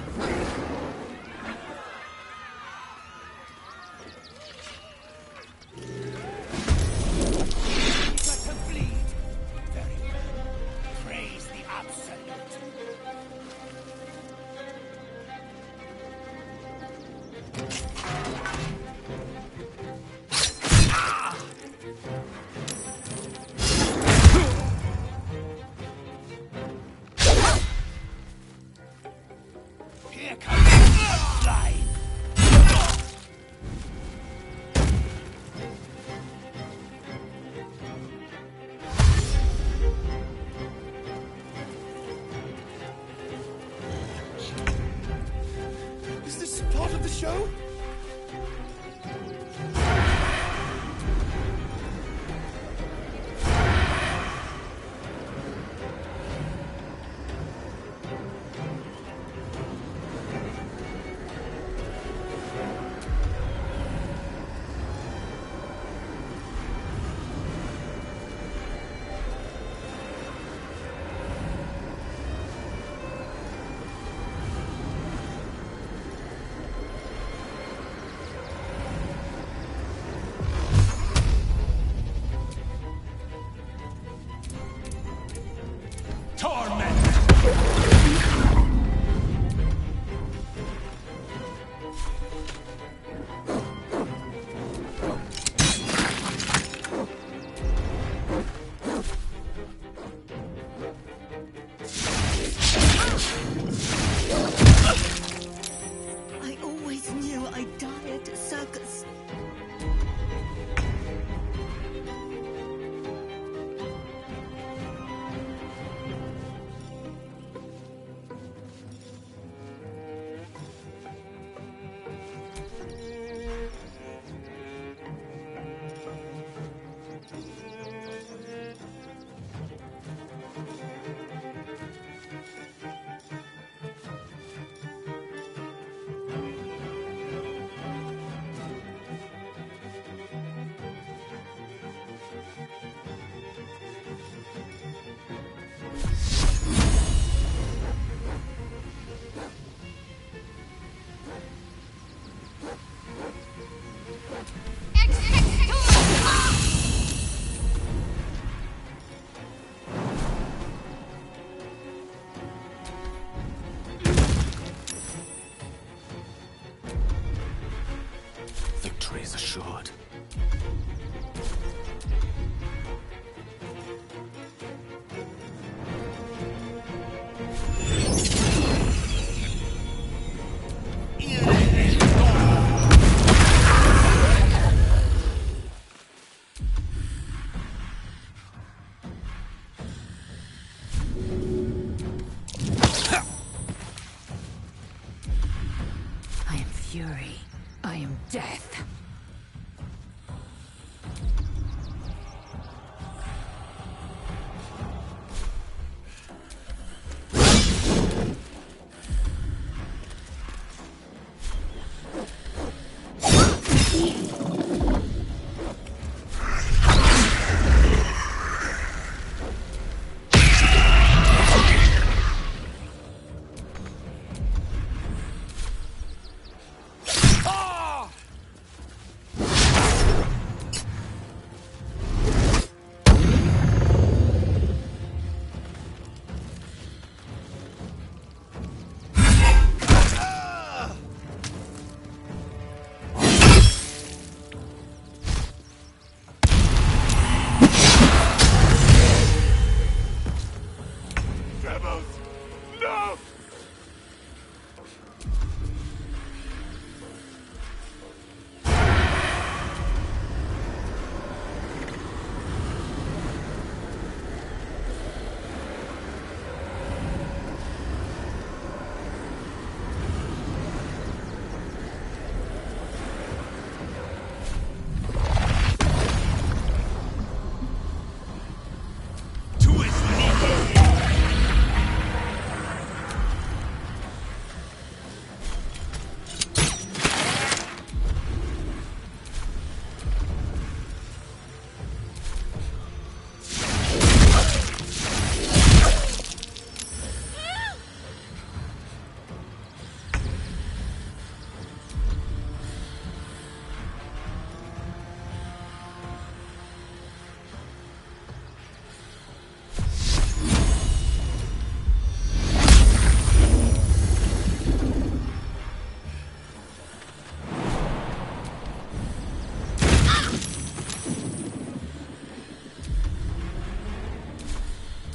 Is this part of the show? is assured. I am fury. I am death. Rebels! No!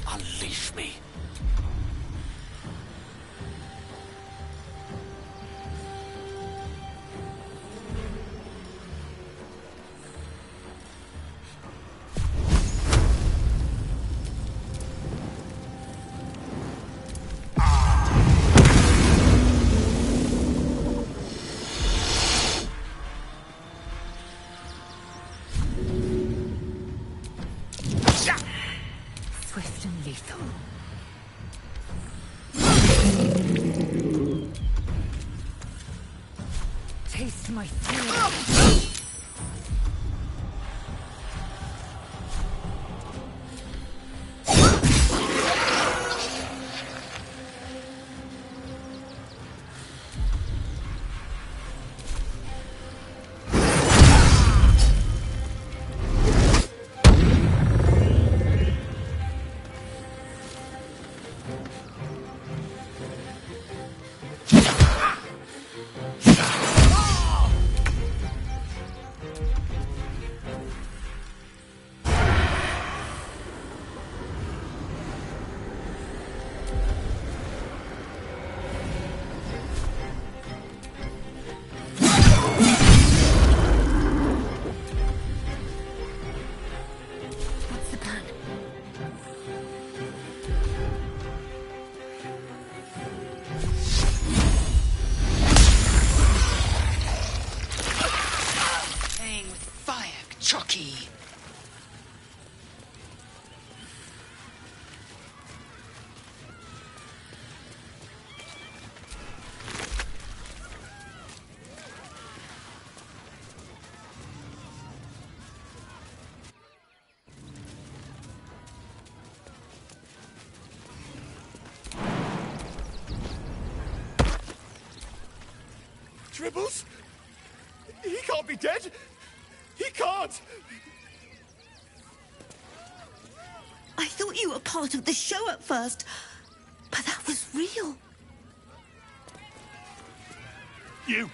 Unleash me. Swift and lethal. Taste my fury. What's the plan? Playing with fire, Chucky. Dribbles? He can't be dead! He can't! I thought you were part of the show at first, but that was real. You!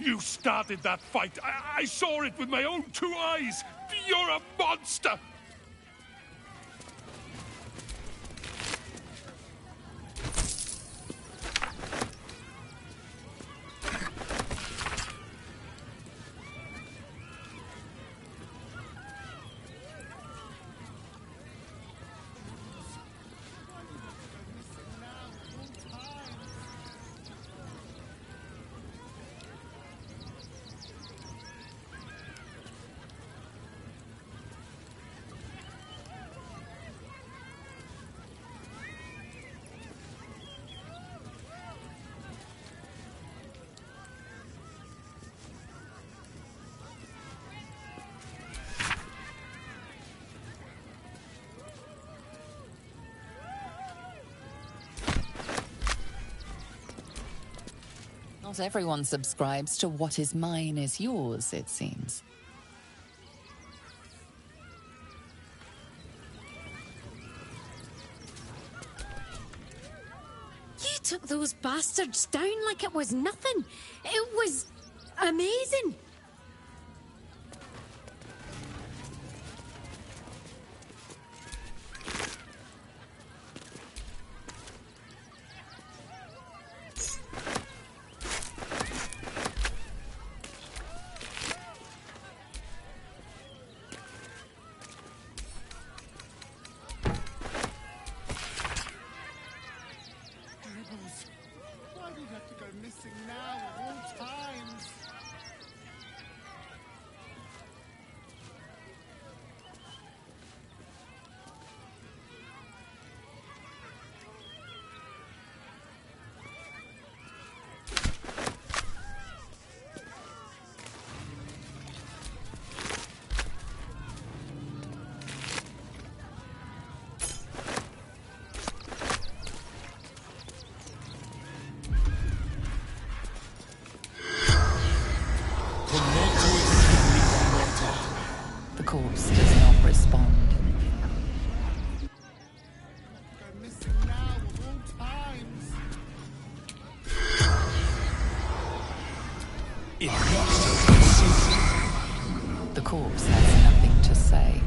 You started that fight. I saw it with my own 2 eyes. You're a monster! Not everyone subscribes to what is mine is yours, it seems. You took those bastards down like it was nothing. It was amazing. Why do you have to go missing now of all times? The corpse does not respond. Go missing now of all times. The corpse has nothing to say.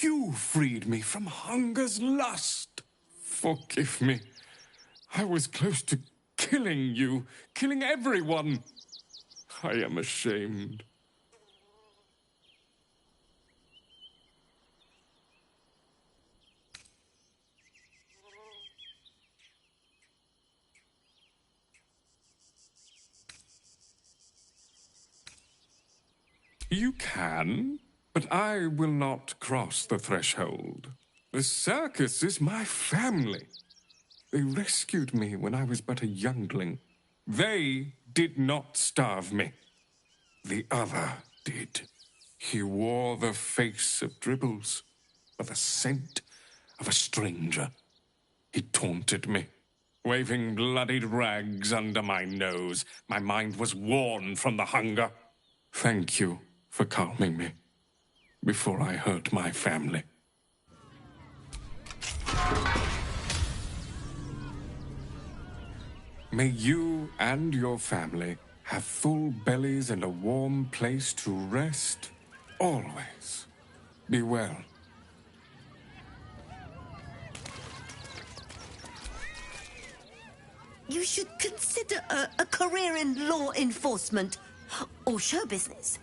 You freed me from hunger's lust. Forgive me. I was close to killing you, killing everyone. I am ashamed. You can, but I will not cross the threshold. The circus is my family. They rescued me when I was but a youngling. They did not starve me. The other did. He wore the face of Dribbles, or the scent of a stranger. He taunted me, waving bloodied rags under my nose. My mind was worn from the hunger. Thank you for calming me before I hurt my family. May you and your family have full bellies and a warm place to rest always. Be well. You should consider a career in law enforcement or show business.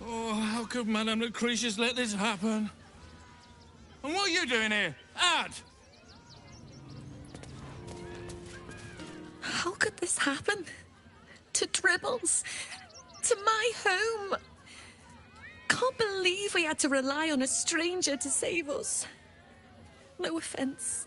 Oh, how could Madame Lucretius let this happen? And what are you doing here? Ad! How could this happen? To Dribbles? To my home? Can't believe we had to rely on a stranger to save us. No offense.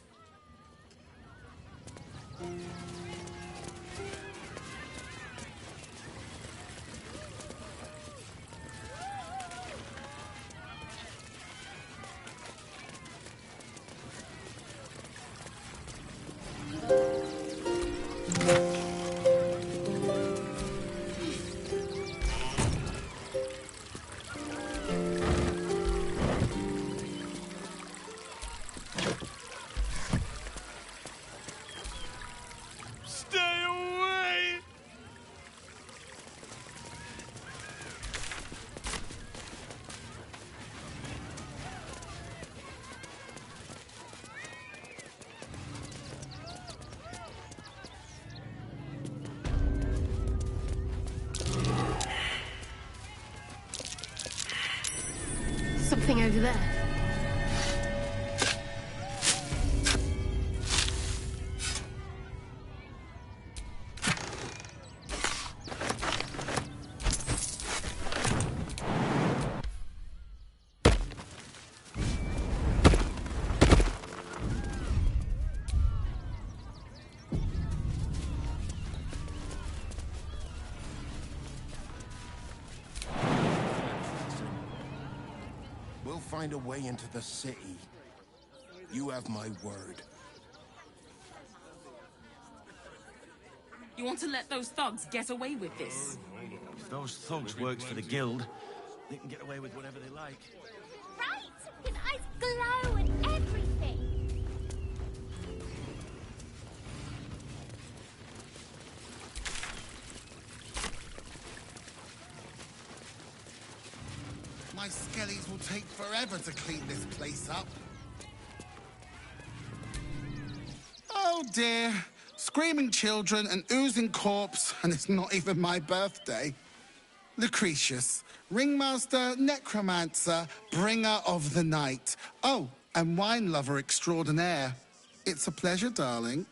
Stay away! Something over there. We'll find a way into the city. You have my word. You want to let those thugs get away with this? If those thugs works for the guild, they can get away with whatever they like. Right? His eyes glow and everything. My skellies will take forever to clean this place up. Oh dear. Screaming children, an oozing corpse, and it's not even my birthday. Lucretius, ringmaster, necromancer, bringer of the night. Oh, and wine lover extraordinaire. It's a pleasure, darling.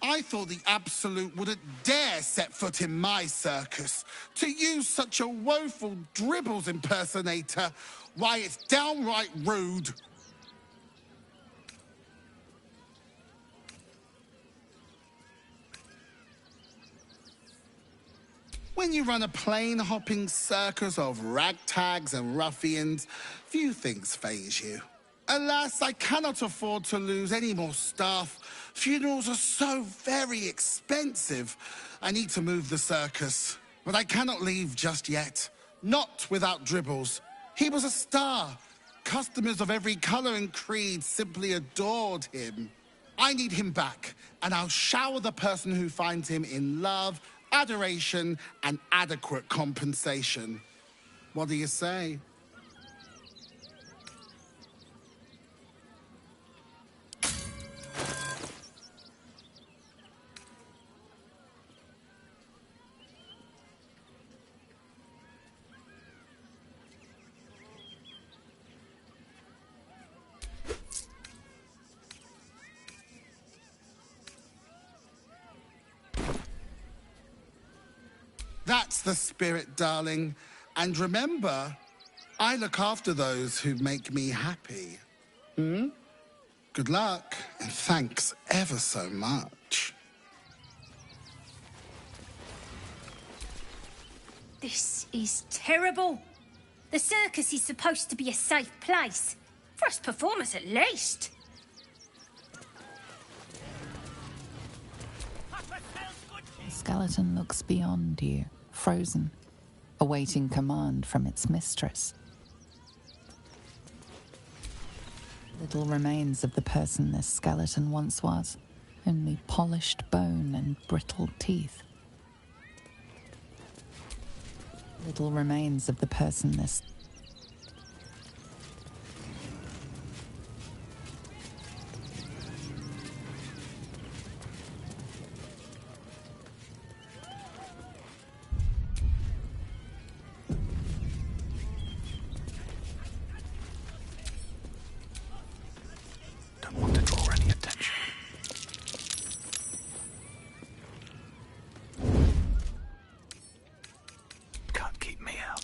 I thought the Absolute wouldn't dare set foot in my circus. To use such a woeful dribbles impersonator, why, it's downright rude. When you run a plain-hopping circus of ragtags and ruffians, few things faze you. Alas, I cannot afford to lose any more staff. Funerals are so very expensive. I need to move the circus, but I cannot leave just yet. Not without Dribbles. He was a star. Customers of every color and creed simply adored him. I need him back, and I'll shower the person who finds him in love, adoration, and adequate compensation. What do you say? That's the spirit, darling. And remember, I look after those who make me happy. Hmm? Good luck, and thanks ever so much. This is terrible. The circus is supposed to be a safe place. For us performers, at least. The skeleton looks beyond you, frozen, awaiting command from its mistress. Little remains of the person this skeleton once was, only polished bone and brittle teeth. Little remains of the person this... Don't want to draw any attention. Can't keep me out.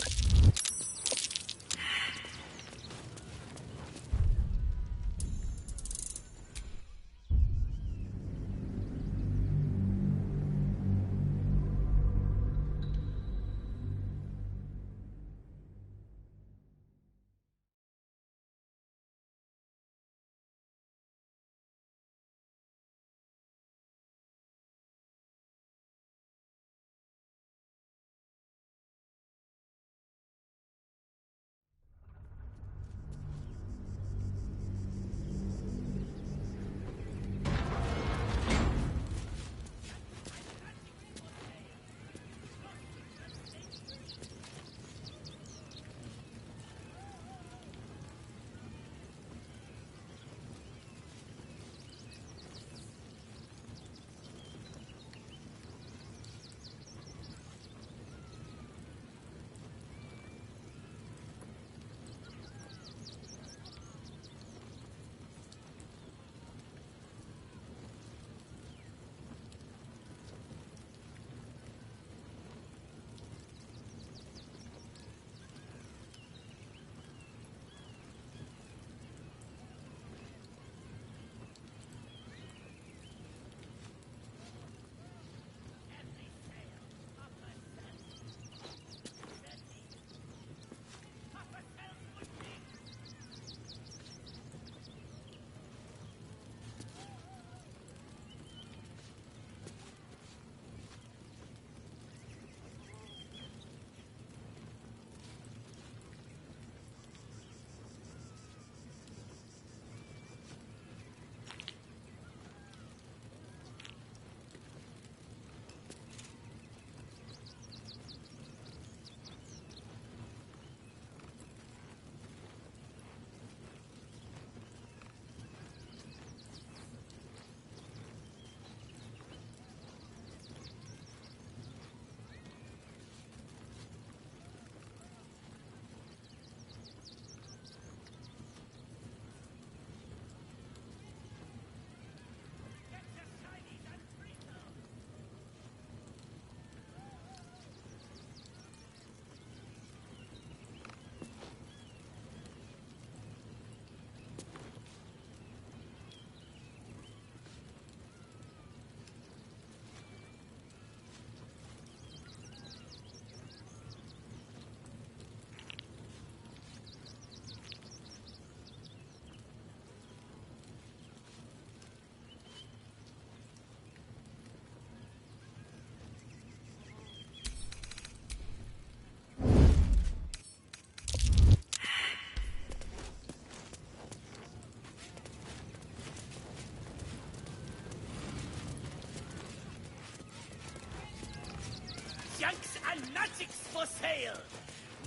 and magics for sale.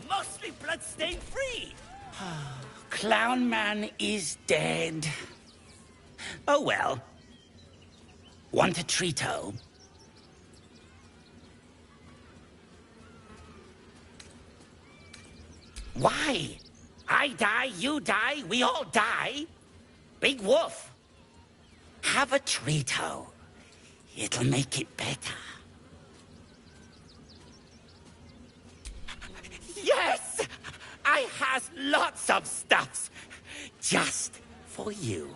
Mostly bloodstain free. Clown Man is dead. Oh well. Want a treato? Why? I die, you die, we all die. Big Wolf. Have a treato. It'll make it better. Yes! I has lots of stuffs. Just for you.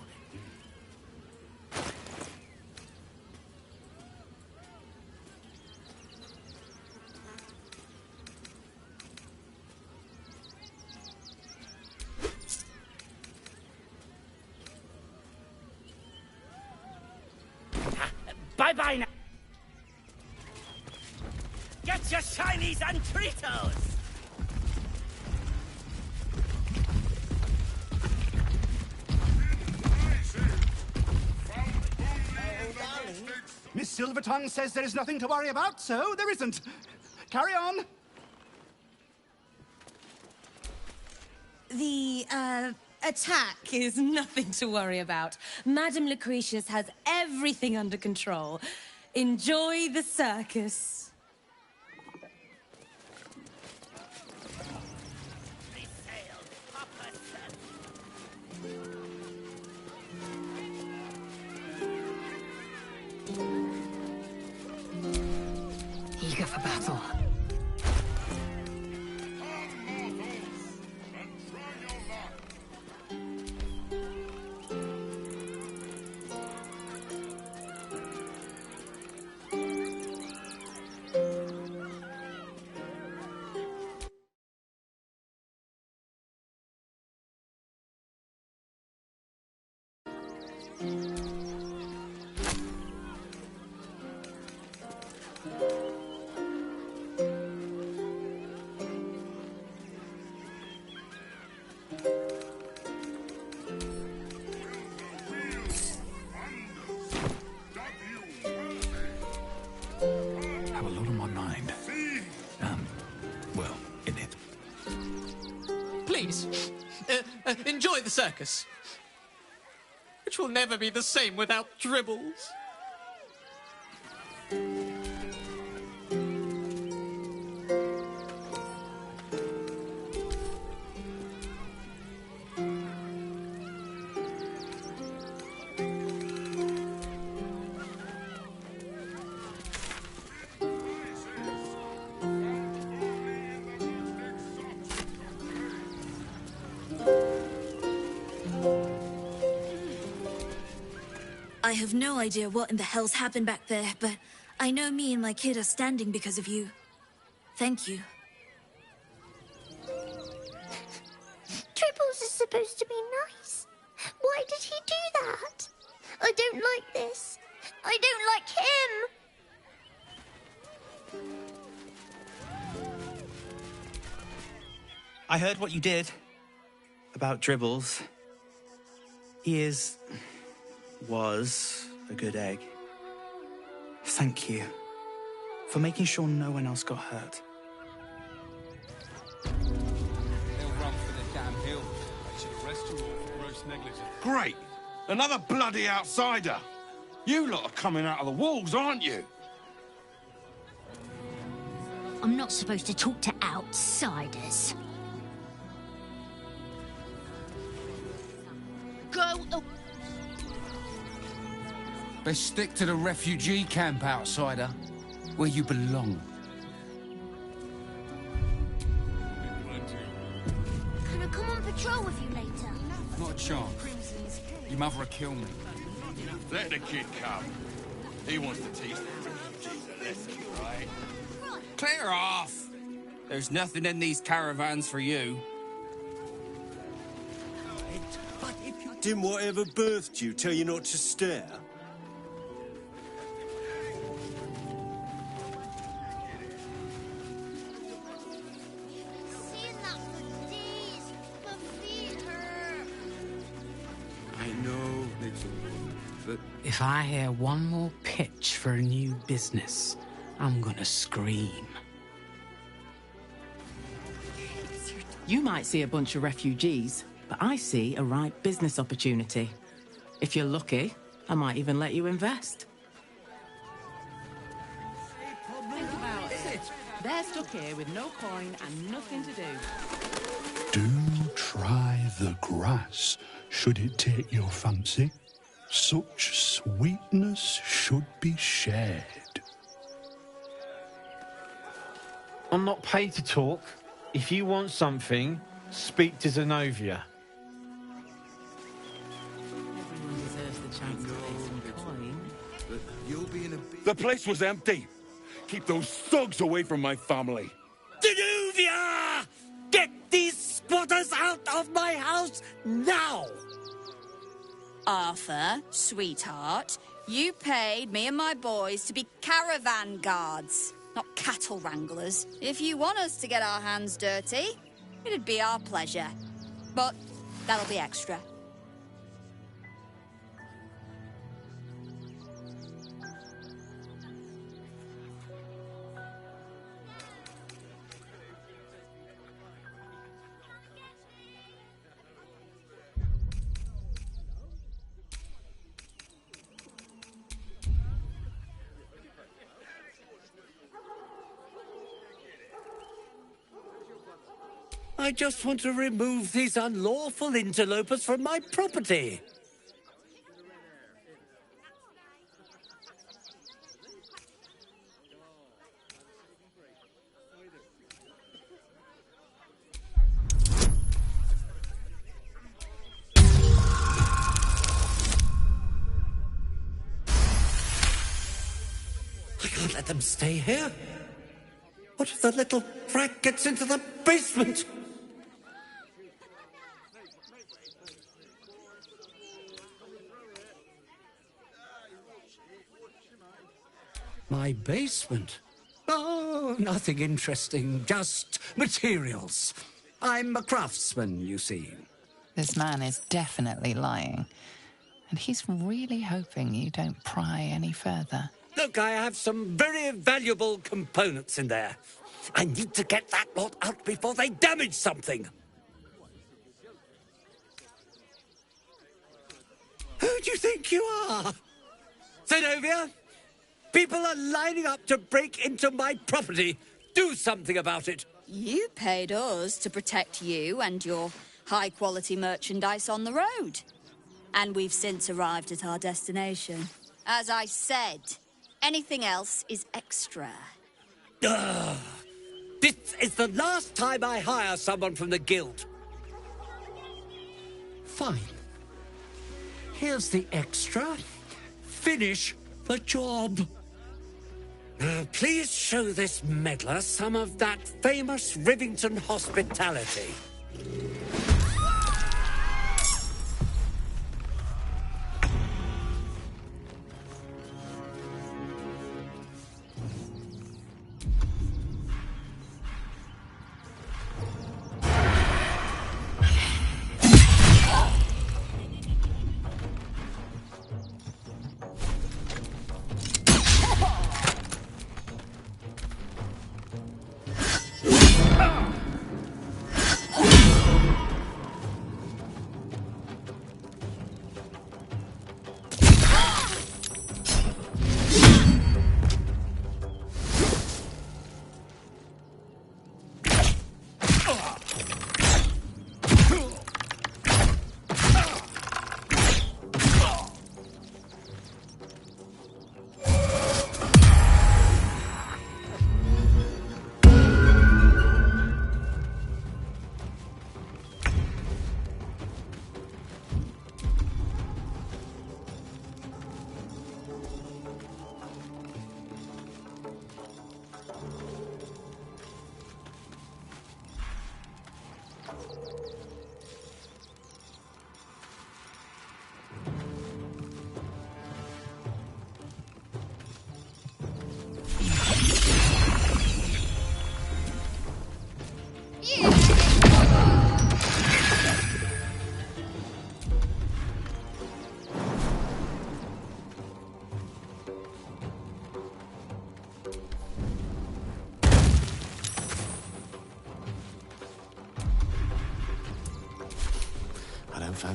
Bye-bye now. Get your shinies and treatos! Miss Silvertongue says there is nothing to worry about, so there isn't. Carry on. The, attack is nothing to worry about. Madame Lucretius has everything under control. Enjoy the circus. Eager for battle. Have a lot on my mind. Well, in it. Please, enjoy the circus. Which will never be the same without dribbles. I have no idea what in the hell's happened back there, but I know me and my kid are standing because of you. Thank you. Tribbles is supposed to be nice. Why did he do that? I don't like this. I don't like him. I heard what you did about Dribbles. He was a good egg. Thank you for making sure no one else got hurt. They'll run for the damn hill. They should arrest you all for gross negligence. Great! Another bloody outsider! You lot are coming out of the walls, aren't you? I'm not supposed to talk to outsiders. Go away. Best stick to the refugee camp, outsider, where you belong. Can I come on patrol with you later? Not a chance. Your mother will kill me. Let the kid come. He wants to teach the refugees a lesson, right? Clear off! There's nothing in these caravans for you. Didn't whatever birthed you tell you not to stare? I know, little one, but... If I hear one more pitch for a new business, I'm gonna scream. You might see a bunch of refugees, but I see a right business opportunity. If you're lucky, I might even let you invest. Think about it. They're stuck here with no coin and nothing to do. Do try the grass, should it take your fancy. Such sweetness should be shared. I'm not paid to talk. If you want something, speak to Zenobia. Everyone deserves the chance to take some coin. The place was empty. Keep those thugs away from my family. Zenobia! Get these squatters out of my house now! Arthur, sweetheart, you paid me and my boys to be caravan guards, not cattle wranglers. If you want us to get our hands dirty, it'd be our pleasure. But that'll be extra. I just want to remove these unlawful interlopers from my property. I can't let them stay here. What if the little brat gets into the basement? My basement? Oh, nothing interesting, just materials. I'm a craftsman, you see. This man is definitely lying. And he's really hoping you don't pry any further. Look, I have some very valuable components in there. I need to get that lot out before they damage something. Who do you think you are? Zenobia? People are lining up to break into my property. Do something about it. You paid us to protect you and your high-quality merchandise on the road. And we've since arrived at our destination. As I said, anything else is extra. Ugh. This is the last time I hire someone from the guild. Fine. Here's the extra. Finish the job. Now, please show this meddler some of that famous Rivington hospitality.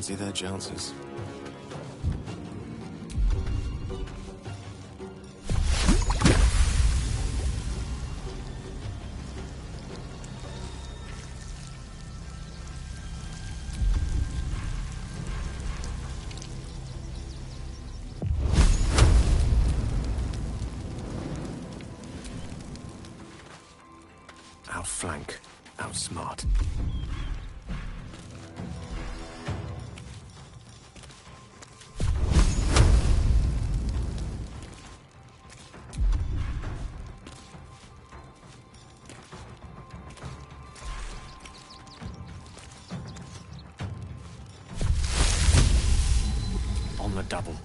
Fancy their chances. Outflank, outsmart. On the double.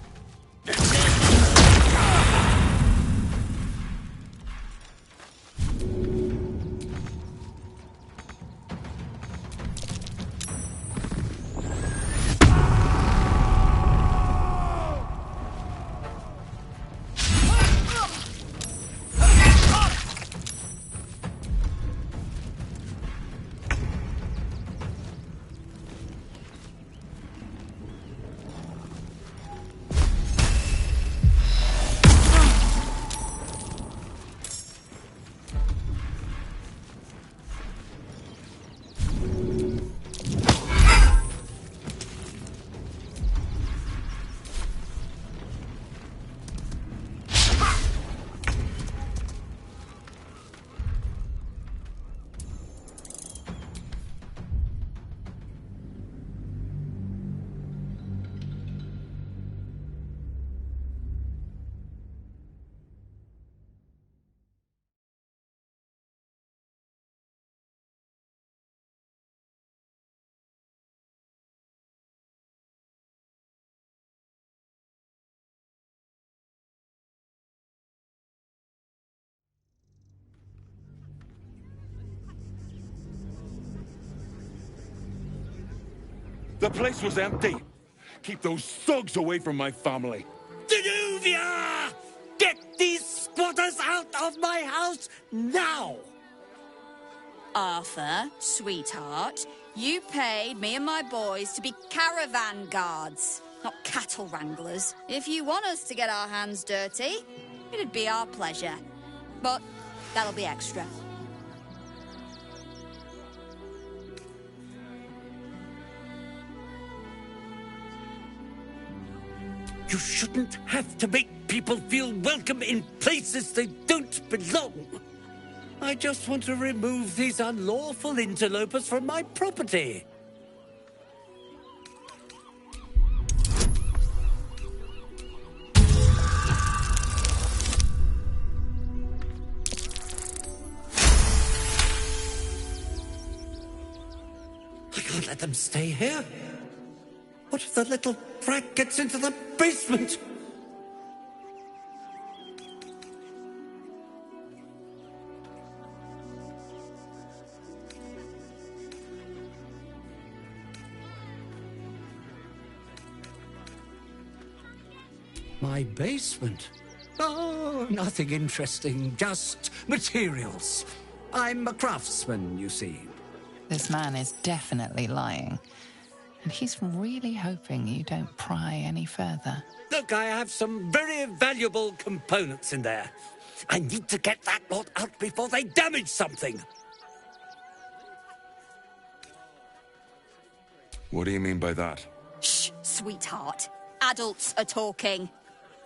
The place was empty. Keep those thugs away from my family. Danuvia! Get these squatters out of my house now! Arthur, sweetheart, you paid me and my boys to be caravan guards, not cattle wranglers. If you want us to get our hands dirty, it'd be our pleasure. But that'll be extra. You shouldn't have to make people feel welcome in places they don't belong. I just want to remove these unlawful interlopers from my property. I can't let them stay here. What if the little brat gets into the basement? My basement? Oh, nothing interesting, just materials. I'm a craftsman, you see. This man is definitely lying. And he's really hoping you don't pry any further. Look, I have some very valuable components in there. I need to get that lot out before they damage something. What do you mean by that? Shh, sweetheart. Adults are talking.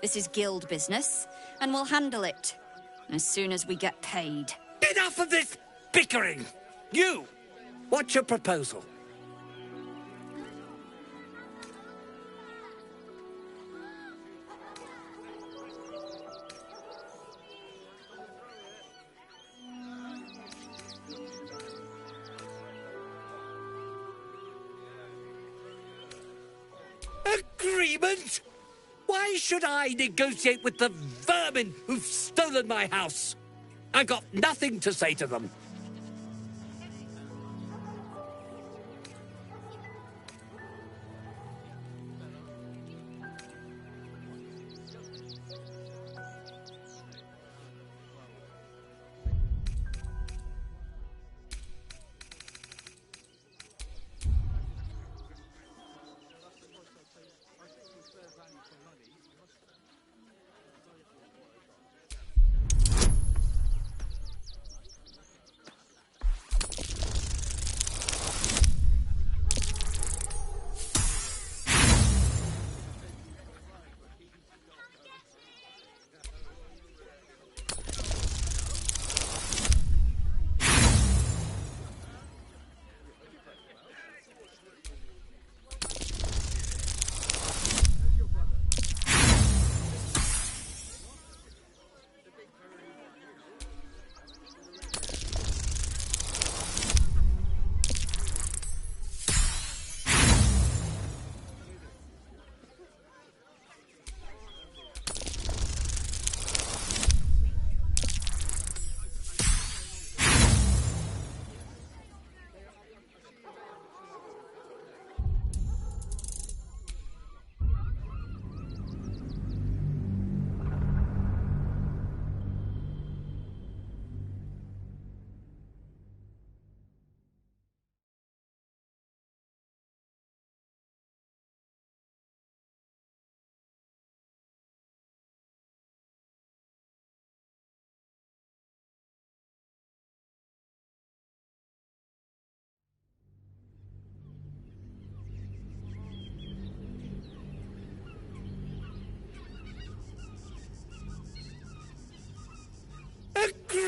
This is guild business, and we'll handle it as soon as we get paid. Enough of this bickering! You! What's your proposal? Agreement? Why should I negotiate with the vermin who've stolen my house? I've got nothing to say to them.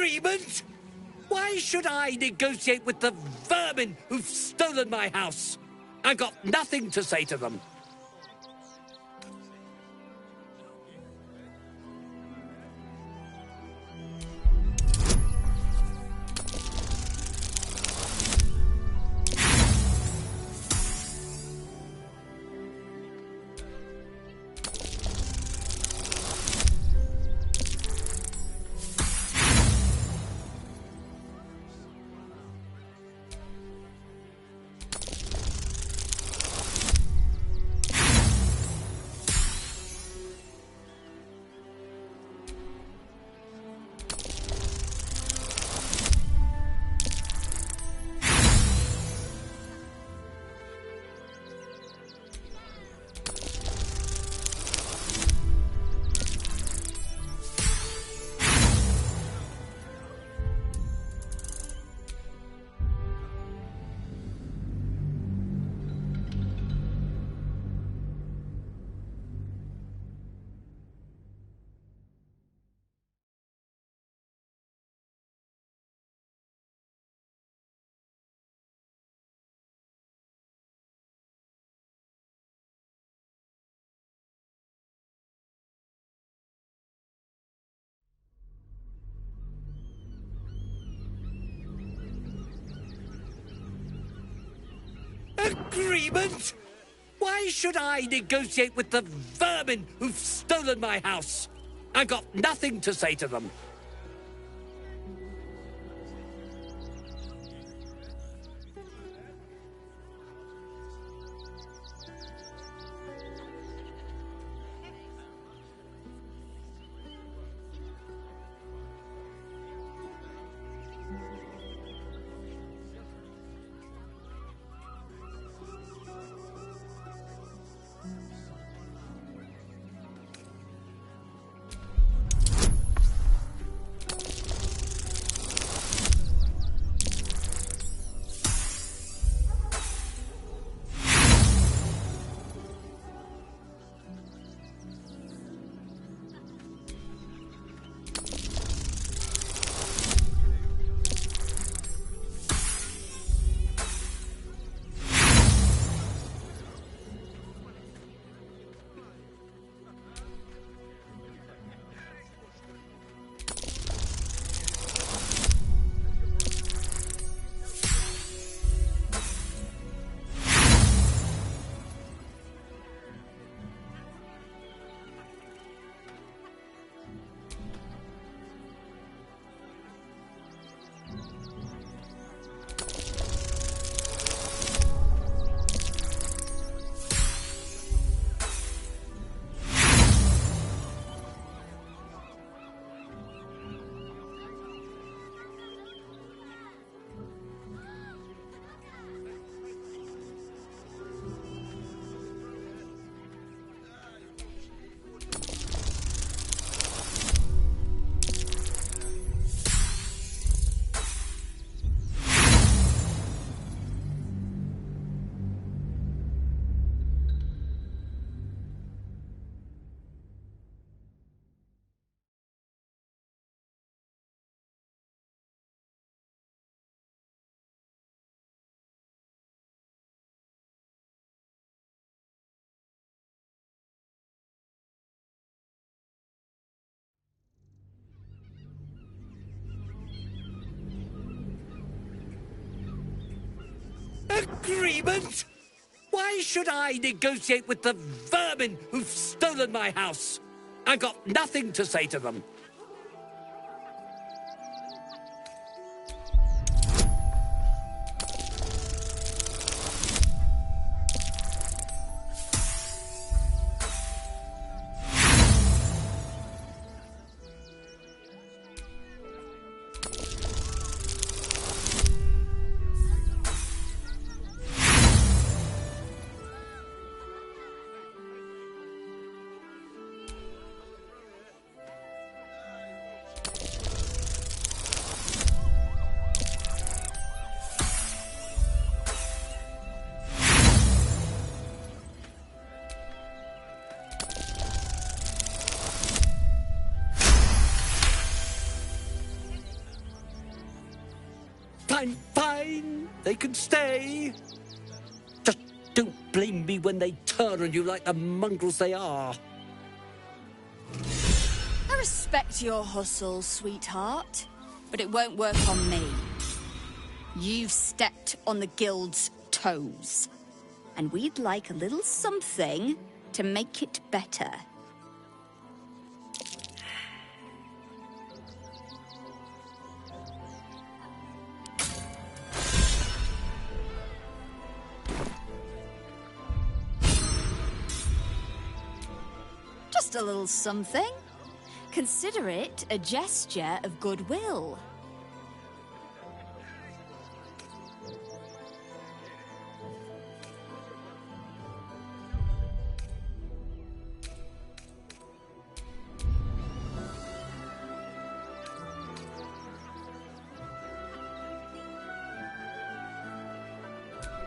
Agreement? Why should I negotiate with the vermin who've stolen my house? I've got nothing to say to them. Agreement? Why should I negotiate with the vermin who've stolen my house? I've got nothing to say to them. Agreement? Why should I negotiate with the vermin who've stolen my house? I've got nothing to say to them. They can stay. Just don't blame me when they turn on you like the mongrels they are. I respect your hustle, sweetheart, but it won't work on me. You've stepped on the guild's toes, and we'd like a little something to make it better. Just a little something. Consider it a gesture of goodwill.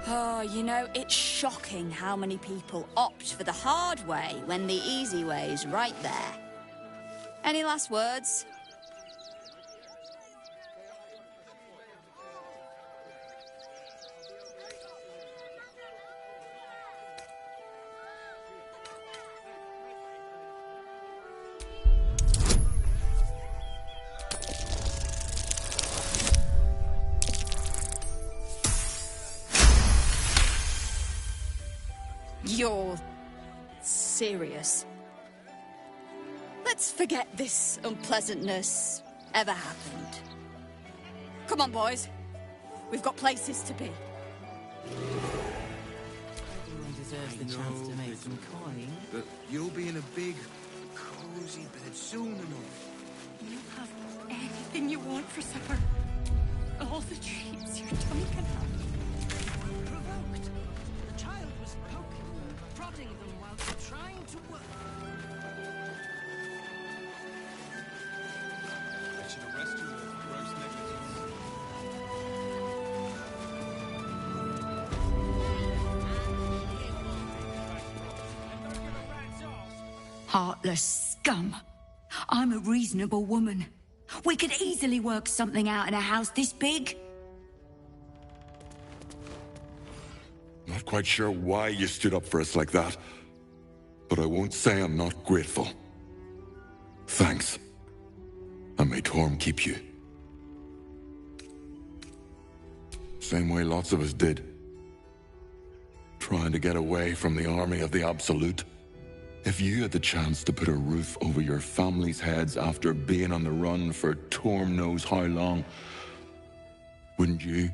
Oh, you know, it's shocking how many people opt for the hard way when the easy way's right there. Any last words? You're serious? Let's forget this unpleasantness ever happened. Come on, boys. We've got places to be. Everyone deserves the chance to make some coin. But you'll be in a big, cozy bed soon enough. You have anything you want for supper. All the treats your tummy can have. Provoked. The child was poking them, prodding them while trying to work. I should arrest you for gross negligence. Heartless scum. I'm a reasonable woman. We could easily work something out in a house this big. Not quite sure why you stood up for us like that, but I won't say I'm not grateful. Thanks. And may Torm keep you. Same way lots of us did. Trying to get away from the army of the Absolute. If you had the chance to put a roof over your family's heads after being on the run for Torm knows how long, wouldn't you?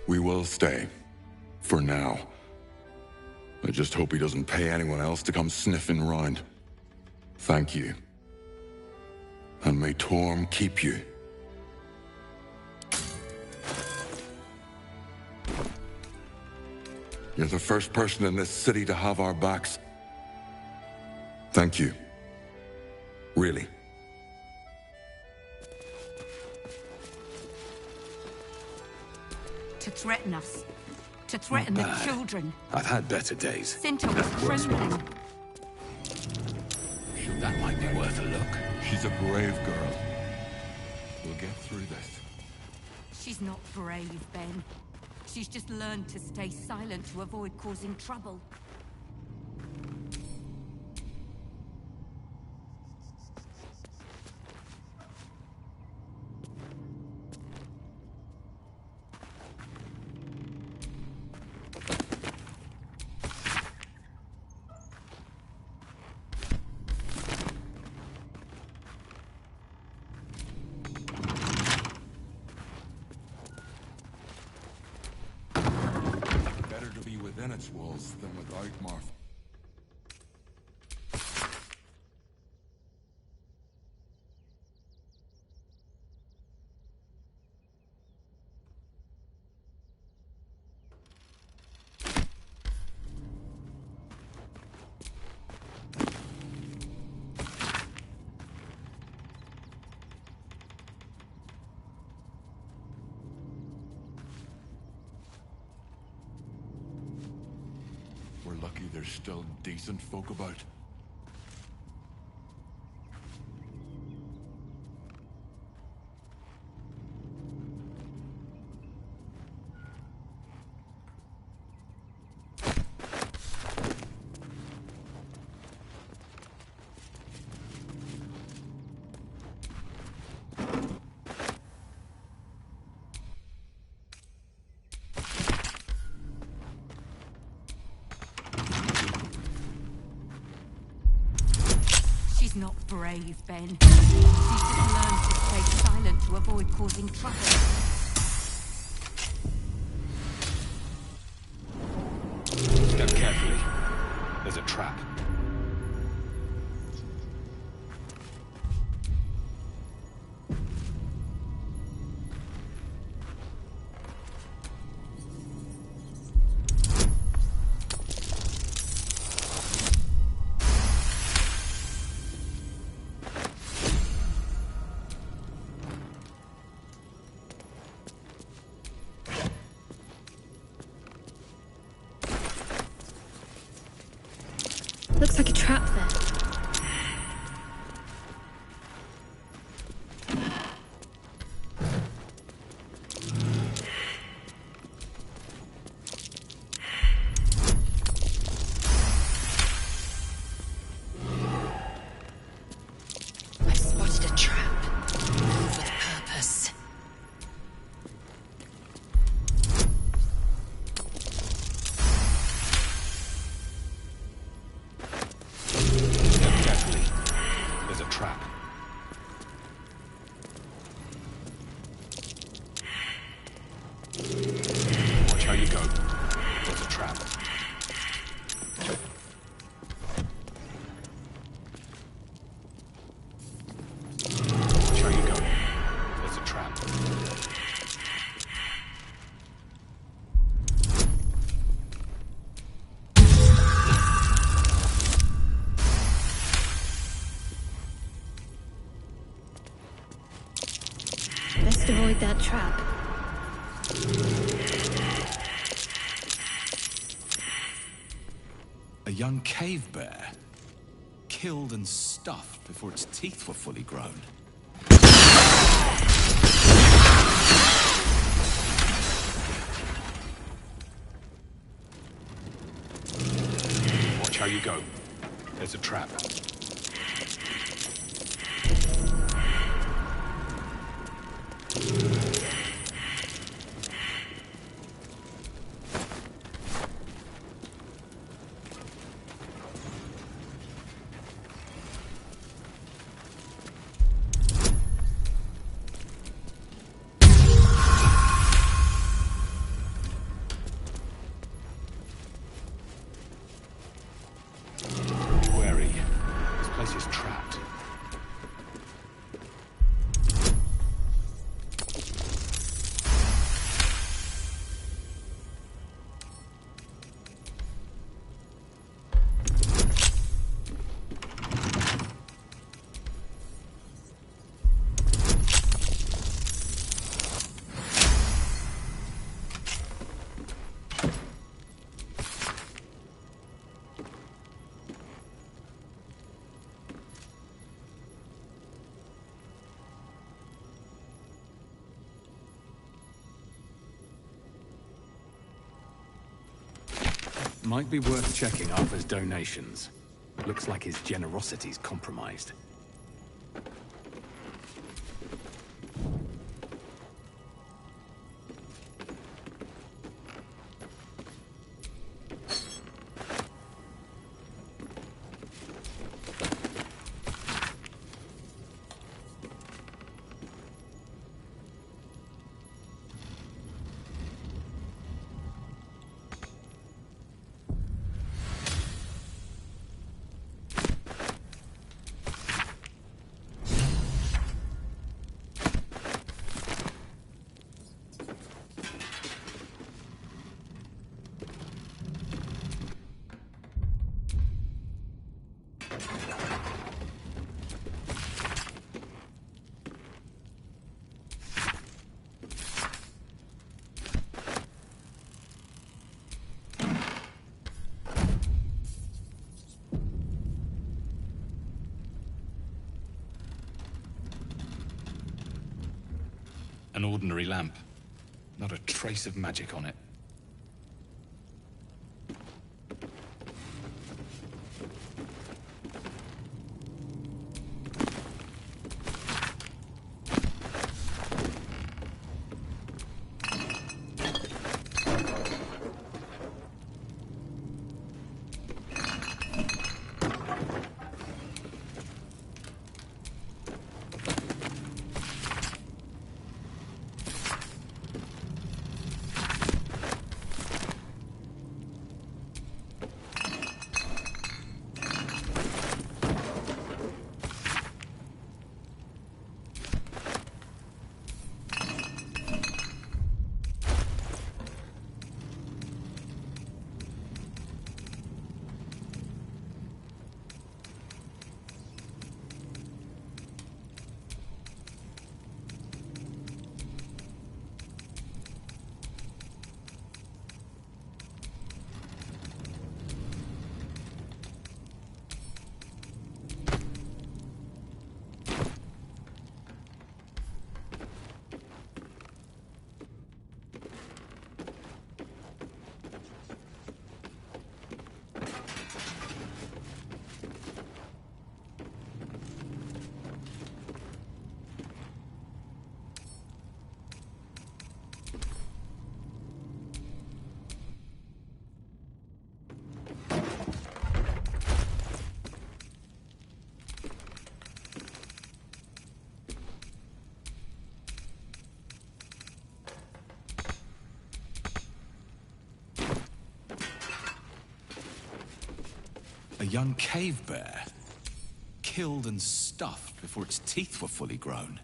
We will stay. For now. I just hope he doesn't pay anyone else to come sniffing round. Thank you. And may Torm keep you. You're the first person in this city to have our backs. Thank you. Really. To threaten us. To threaten the children. I've had better days. Cinta was trembling. That might be worth a look. She's a brave girl. We'll get through this. She's not brave, Ben. She's just learned to stay silent to avoid causing trouble. Within its walls than without, Martha. We're lucky there's still decent folk about. not brave, Ben. You should have learned to stay silent to avoid causing trouble. Step carefully. There's a trap. Looks like a trap there. I've spotted a trap. Move with purpose. Step carefully. There's a trap. Watch how you go. There's a trap. Watch how you go. There's a trap. Best avoid that trap. A young cave bear. Killed and stuffed before its teeth were fully grown. Watch how you go. There's a trap. Be wary. This place is trapped. Might be worth checking Arthur's donations. Looks like his generosity's compromised. An ordinary lamp. Not a trace of magic on it. A young cave bear. Killed and stuffed before its teeth were fully grown.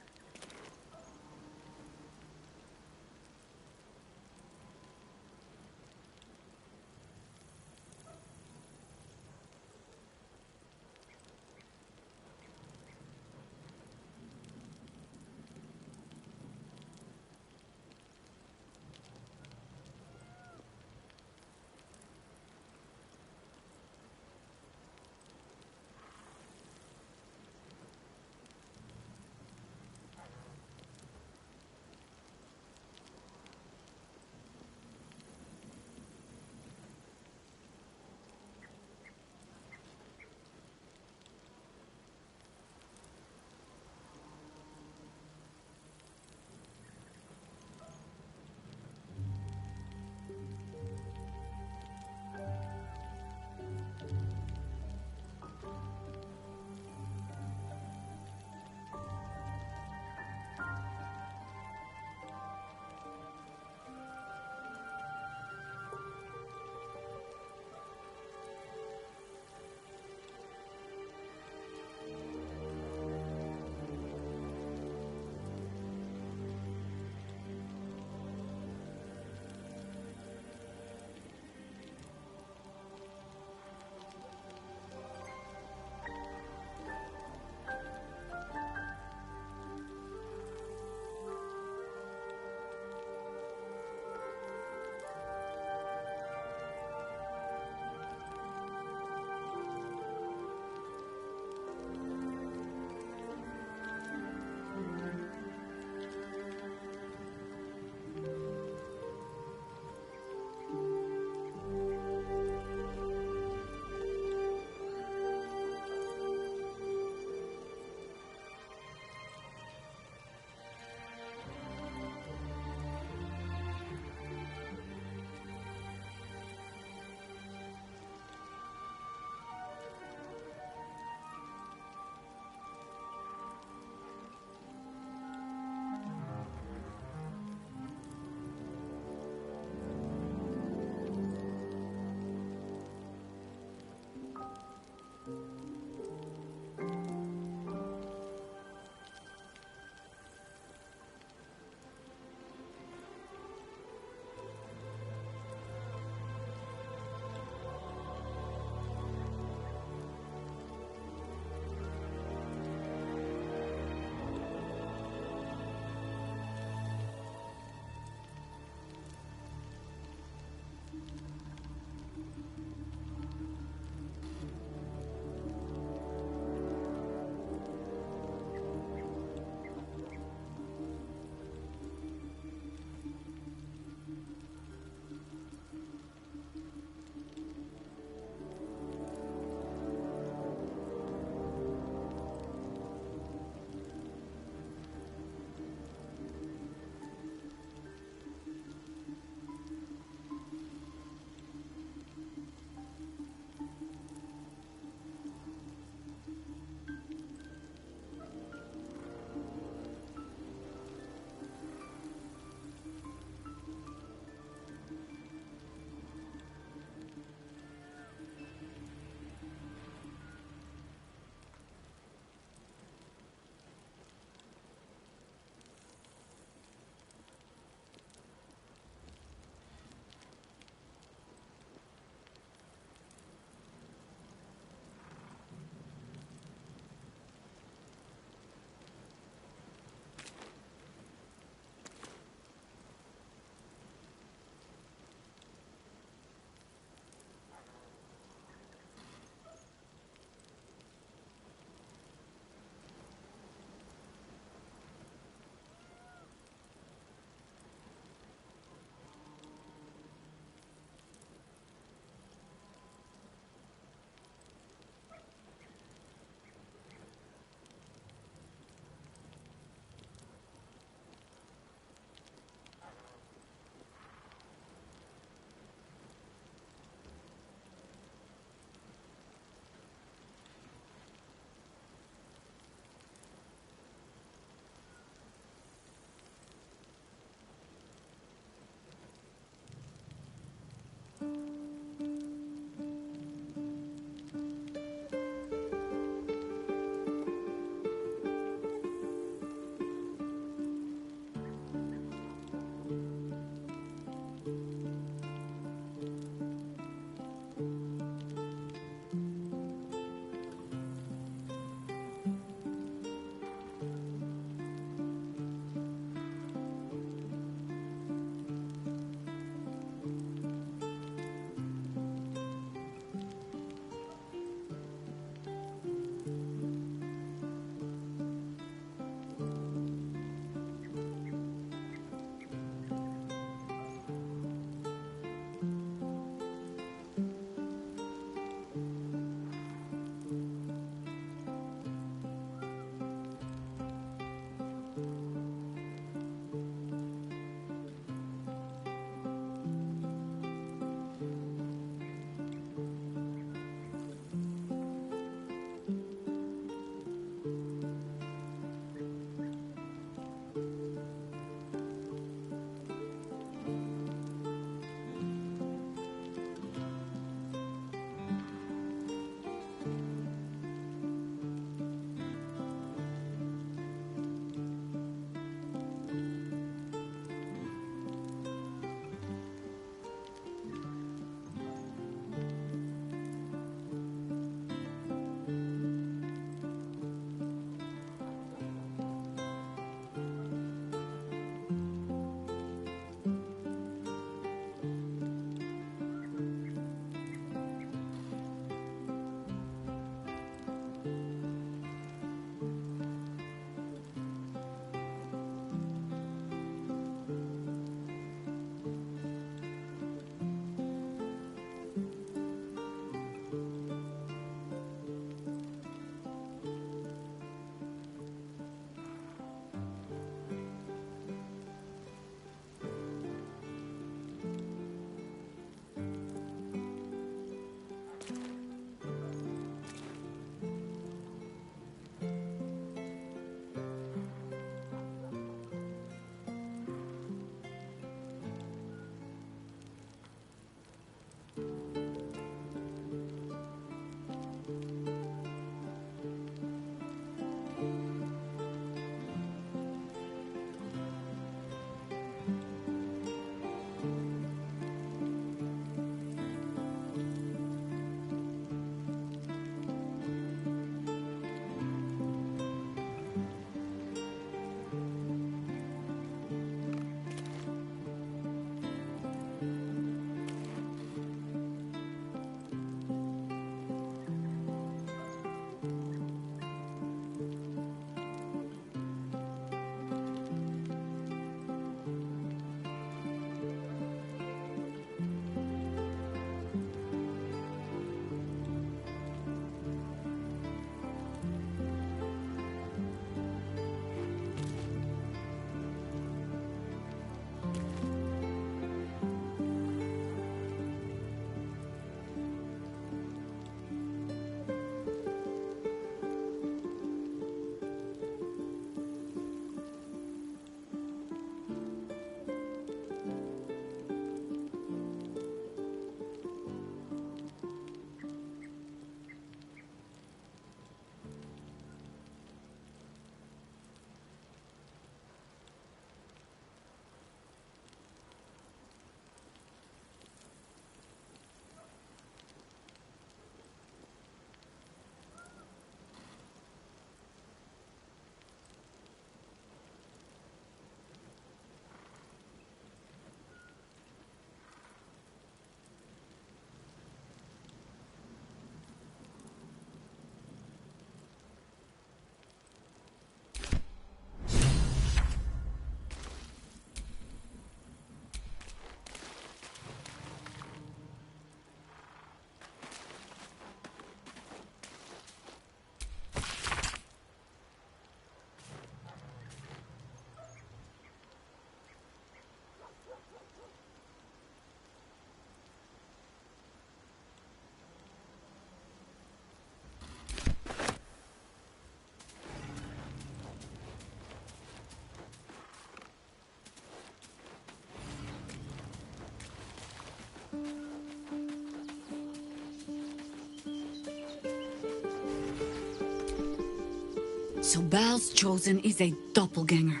So Bal's chosen is a doppelganger.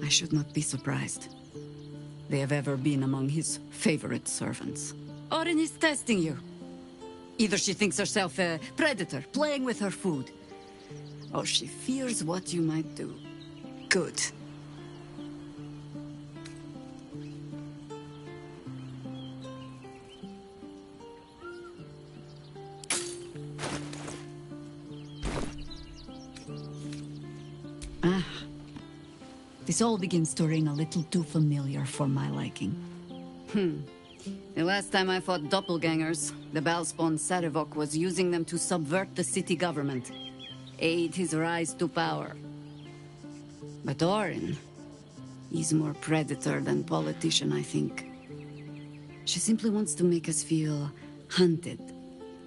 I should not be surprised. They have ever been among his favorite servants. Orin is testing you. Either she thinks herself a predator, playing with her food, or she fears what you might do. Good. This all begins to ring a little too familiar for my liking. The last time I fought doppelgangers, the Balspawn Sarevok was using them to subvert the city government, aid his rise to power. But Orin, he's more predator than politician, I think. She simply wants to make us feel hunted,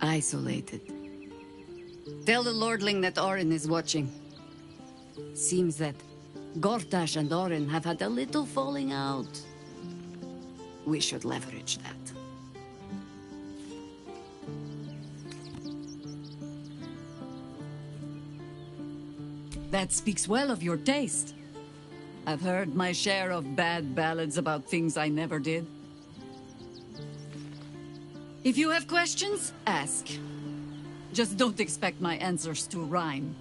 isolated. Tell the Lordling that Orin is watching. Seems that Gortash and Orin have had a little falling out. We should leverage that. That speaks well of your taste. I've heard my share of bad ballads about things I never did. If you have questions, ask. Just don't expect my answers to rhyme.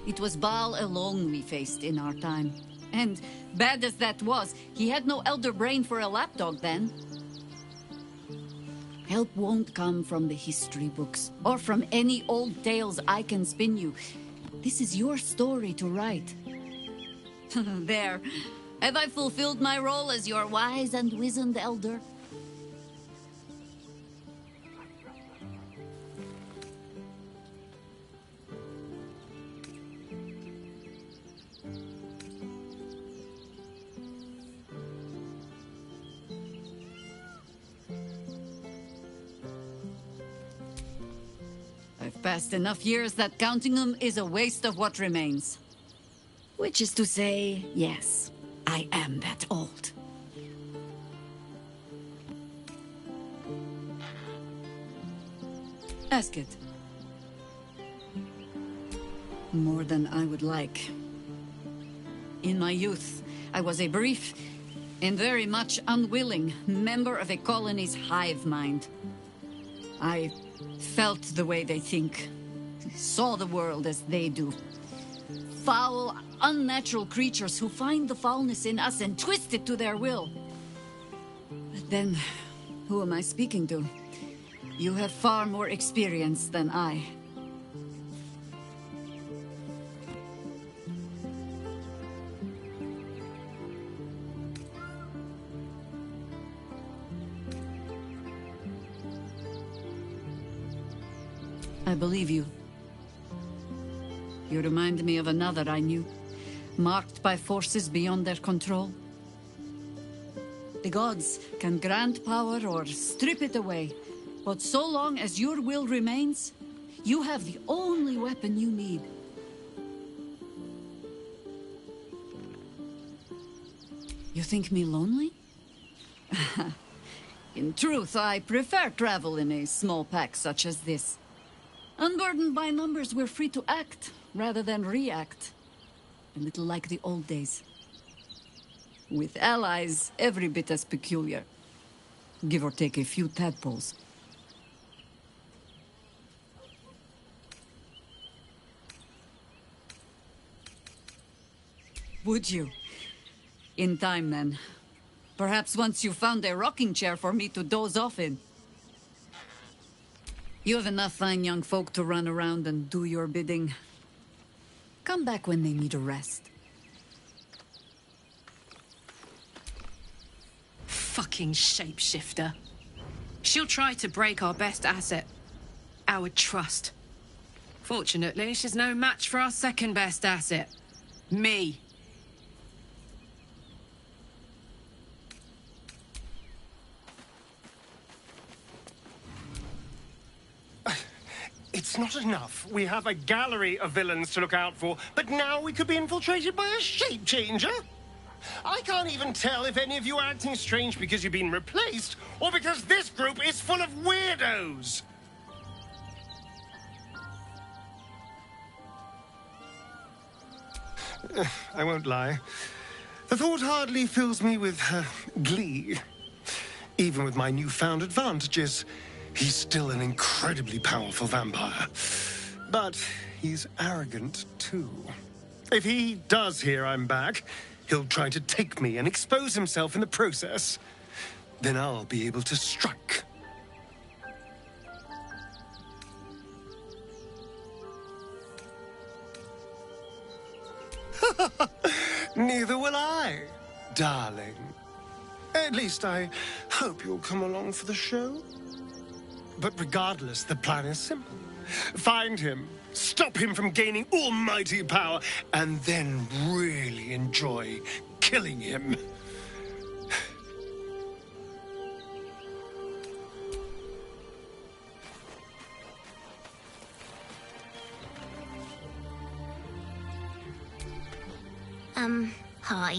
It was Baal alone we faced in our time. And bad as that was, he had no elder brain for a lapdog then. Help won't come from the history books, or from any old tales I can spin you. This is your story to write. There. Have I fulfilled my role as your wise and wizened elder? I've passed enough years that counting them is a waste of what remains. Which is to say, yes, I am that old. Ask it. More than I would like. In my youth, I was a brief and very much unwilling member of a colony's hive mind. I felt the way they think, saw the world as they do. Foul, unnatural creatures who find the foulness in us and twist it to their will. But then, who am I speaking to? You have far more experience than I. I believe you. You remind me of another I knew, marked by forces beyond their control. The gods can grant power or strip it away, but so long as your will remains, you have the only weapon you need. You think me lonely? In truth, I prefer travel in a small pack such as this. Unburdened by numbers, we're free to act, rather than react. A little like the old days. With allies, every bit as peculiar. Give or take a few tadpoles. Would you? In time, then. Perhaps once you found a rocking chair for me to doze off in. You have enough fine young folk to run around and do your bidding. Come back when they need a rest. Fucking shapeshifter. She'll try to break our best asset. Our trust. Fortunately, she's no match for our second best asset. Me. It's not enough. We have a gallery of villains to look out for, but now we could be infiltrated by a shape changer? I can't even tell if any of you are acting strange because you've been replaced, or because this group is full of weirdos. I won't lie. The thought hardly fills me with glee. Even with my newfound advantages, he's still an incredibly powerful vampire. But he's arrogant, too. If he does hear I'm back, he'll try to take me and expose himself in the process. Then I'll be able to strike. Neither will I, darling. At least I hope you'll come along for the show. But regardless, the plan is simple. Find him, stop him from gaining almighty power, and then really enjoy killing him. Hi.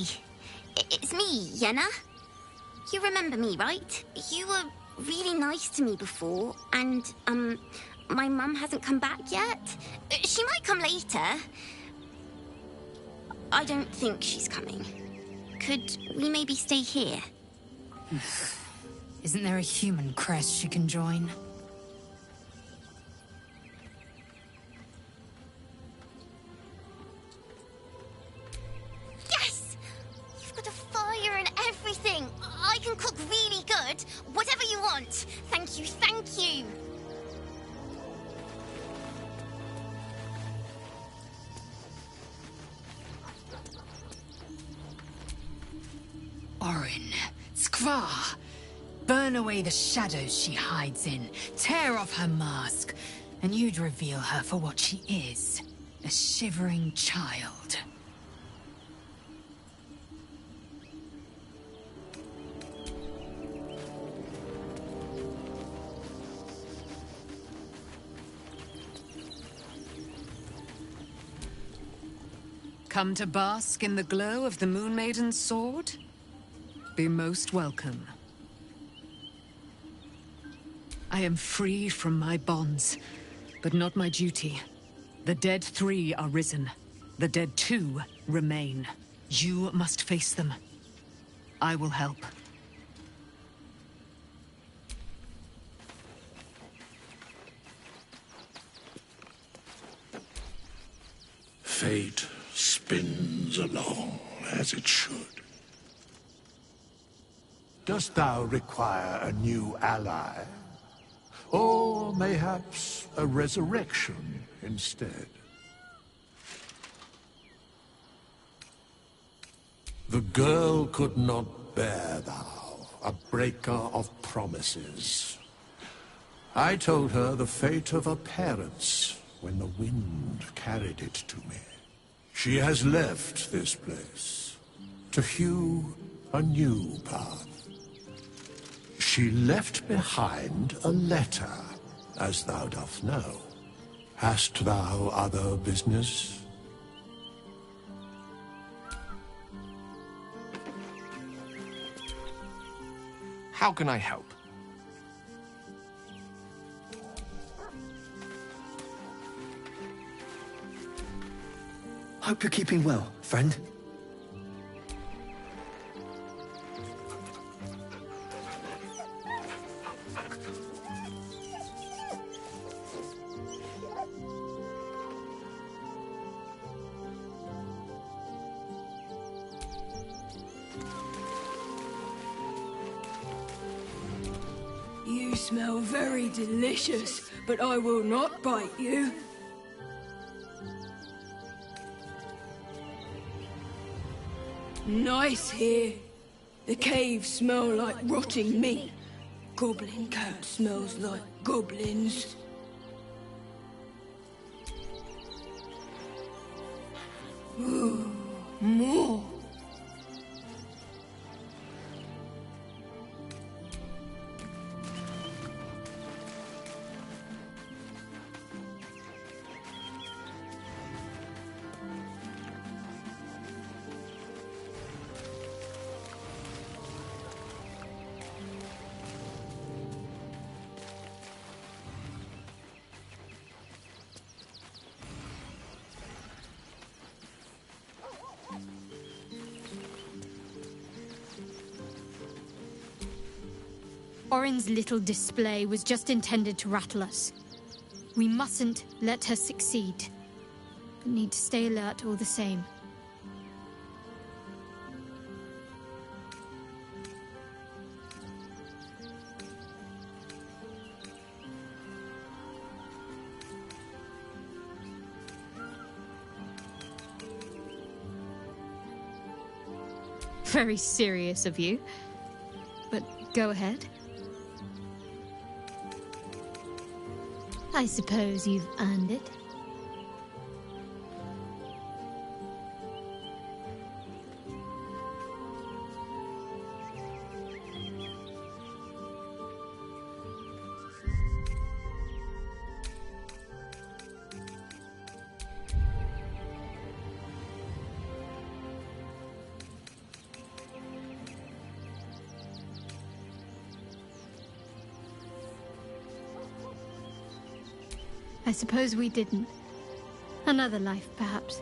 It's me, Yenna. You remember me, right? You were really nice to me before, and, my mum hasn't come back yet. She might come later. I don't think she's coming. Could we maybe stay here? Isn't there a human crest she can join? Yes! You've got a fire and everything. I can cook really good. Whatever you want. Thank you, thank you. Orin, Skvar, burn away the shadows she hides in, tear off her mask, and you'd reveal her for what she is, a shivering child. Come to bask in the glow of the Moon Maiden's sword? Be most welcome. I am free from my bonds, but not my duty. The dead 3 are risen. The dead 2 remain. You must face them. I will help. Fate spins along as it should. Dost thou require a new ally? Or mayhaps a resurrection instead? The girl could not bear thou, a breaker of promises. I told her the fate of her parents when the wind carried it to me. She has left this place to hew a new path. She left behind a letter, as thou dost know. Hast thou other business? How can I help? Hope you're keeping well, friend. You smell very delicious, but I will not bite you. Nice here. The caves smell like rotting meat. Goblin cat smells like goblins. Ooh, more. Orin's little display was just intended to rattle us. We mustn't let her succeed, but need to stay alert all the same. Very serious of you, but go ahead. I suppose you've earned it. I suppose we didn't. Another life, perhaps.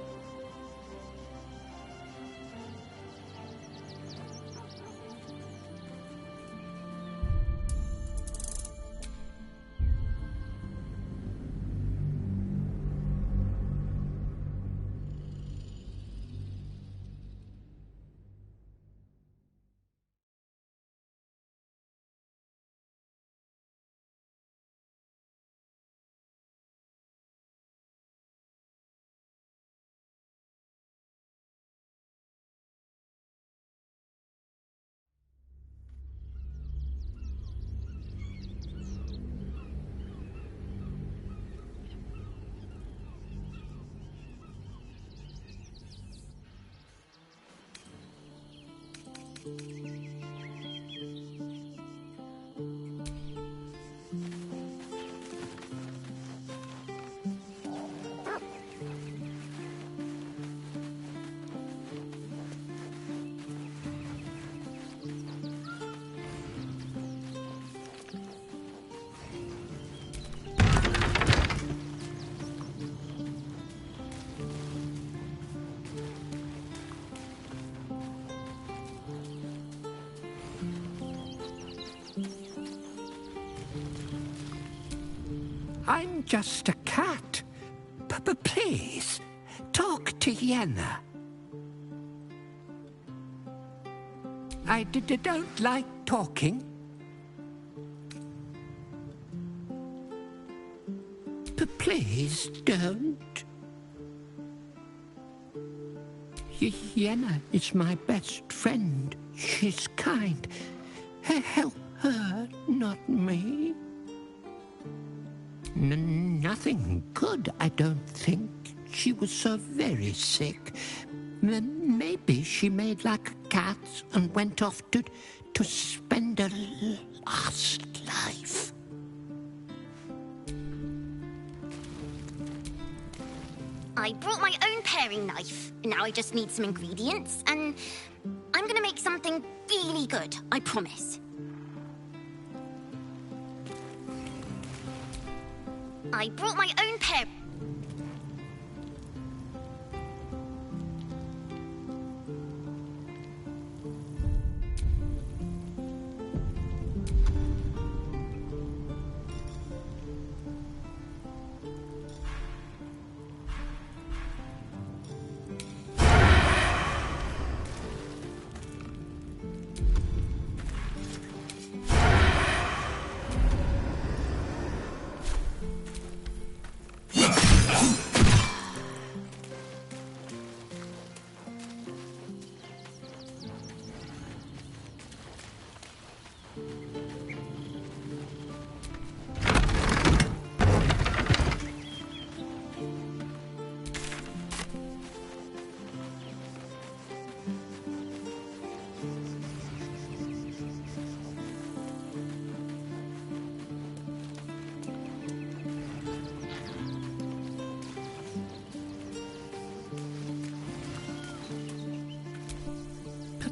I'm just a cat. But please, talk to Yenna. I don't like talking. But please don't. Yenna is my best friend. She's kind. Help her, not me. Nothing good, I don't think. She was so very sick. Maybe she made like a cat and went off to spend her last life. I brought my own paring knife. Now I just need some ingredients, and I'm gonna make something really good, I promise. I brought my own pair.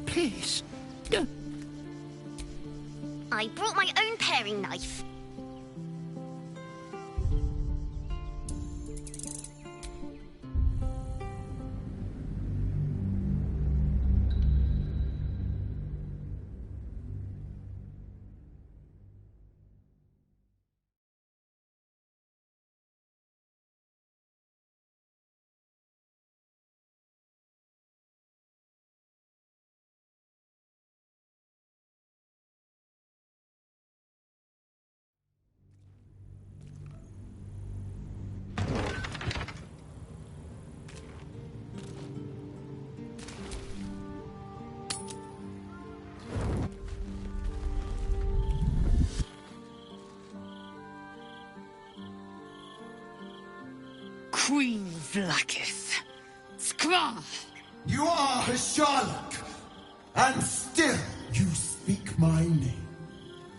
Please, don't. I brought my own paring knife. Queen Vlaakith. Skra! You are Hasharlok, and still you speak my name.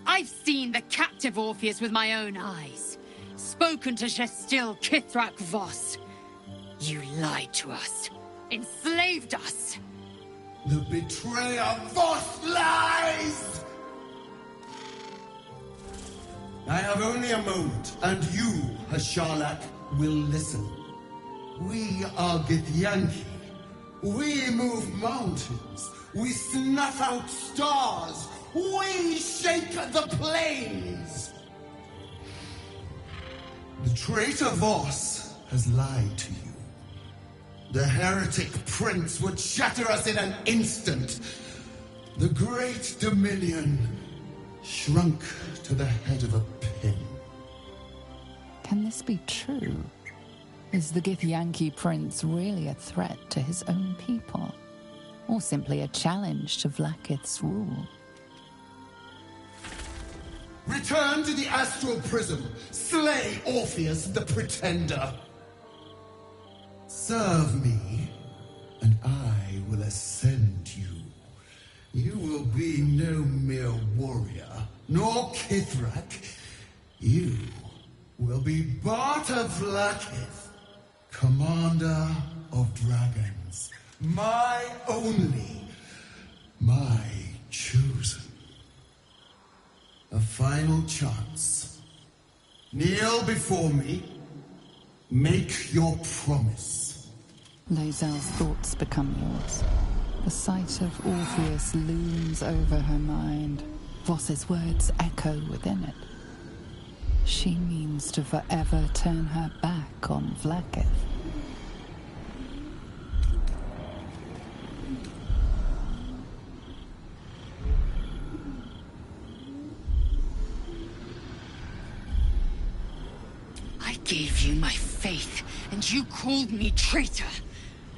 I've seen the captive Orpheus with my own eyes. Spoken to Shestil Kithrak Voss. You lied to us. Enslaved us. The betrayer Voss lies! I have only a moment, and you, Hasharlok, will listen. We are Githyanki. We move mountains. We snuff out stars. We shake the plains. The traitor Voss has lied to you. The heretic prince would shatter us in an instant. The great Dominion shrunk to the head of a pin. Can this be true? Is the Githyanki prince really a threat to his own people? Or simply a challenge to Vlaakith's rule? Return to the astral prism. Slay Orpheus the Pretender. Serve me, and I will ascend you. You will be no mere warrior, nor Kithrak. You will be Barta Vlaakith, commander of dragons. My only, my chosen. A final chance. Kneel before me. Make your promise. Lae'zel's thoughts become yours. The sight of Orpheus looms over her mind. Voss's words echo within it. She means to forever turn her back on Vlaakith. I gave you my faith, and you called me traitor.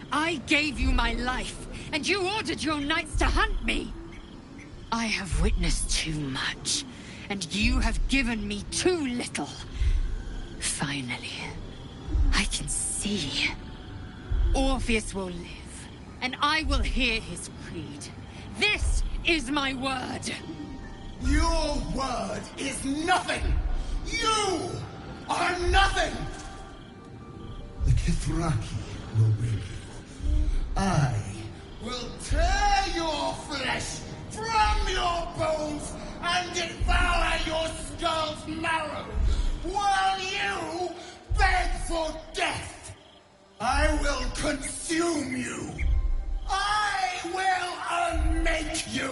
I gave you my life, and you ordered your knights to hunt me. I have witnessed too much, and you have given me too little. Finally, I can see. Orpheus will live, and I will hear his creed. This is my word. Your word is nothing! You are nothing! The Kithraki will bring you. I will tear your flesh from your bones and devour your skull's marrow while you beg for death. I will consume you. I will unmake you.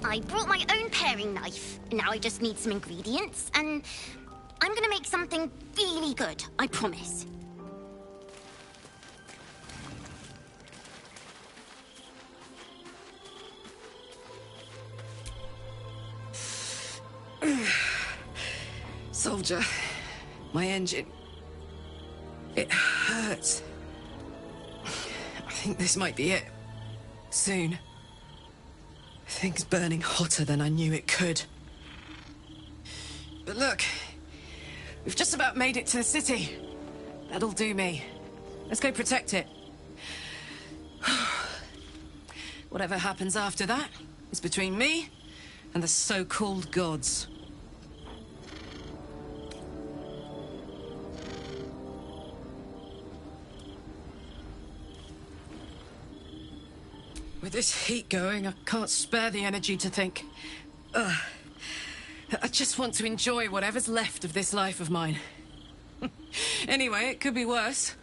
I brought my own paring knife. Now I just need some ingredients, and I'm gonna make something really good, I promise. Soldier, my engine. It hurts. I think this might be it. Soon. Things burning hotter than I knew it could. But look, we've just about made it to the city. That'll do me. Let's go protect it. Whatever happens after that is between me and the so-called gods. With this heat going, I can't spare the energy to think. I just want to enjoy whatever's left of this life of mine. Anyway, it could be worse.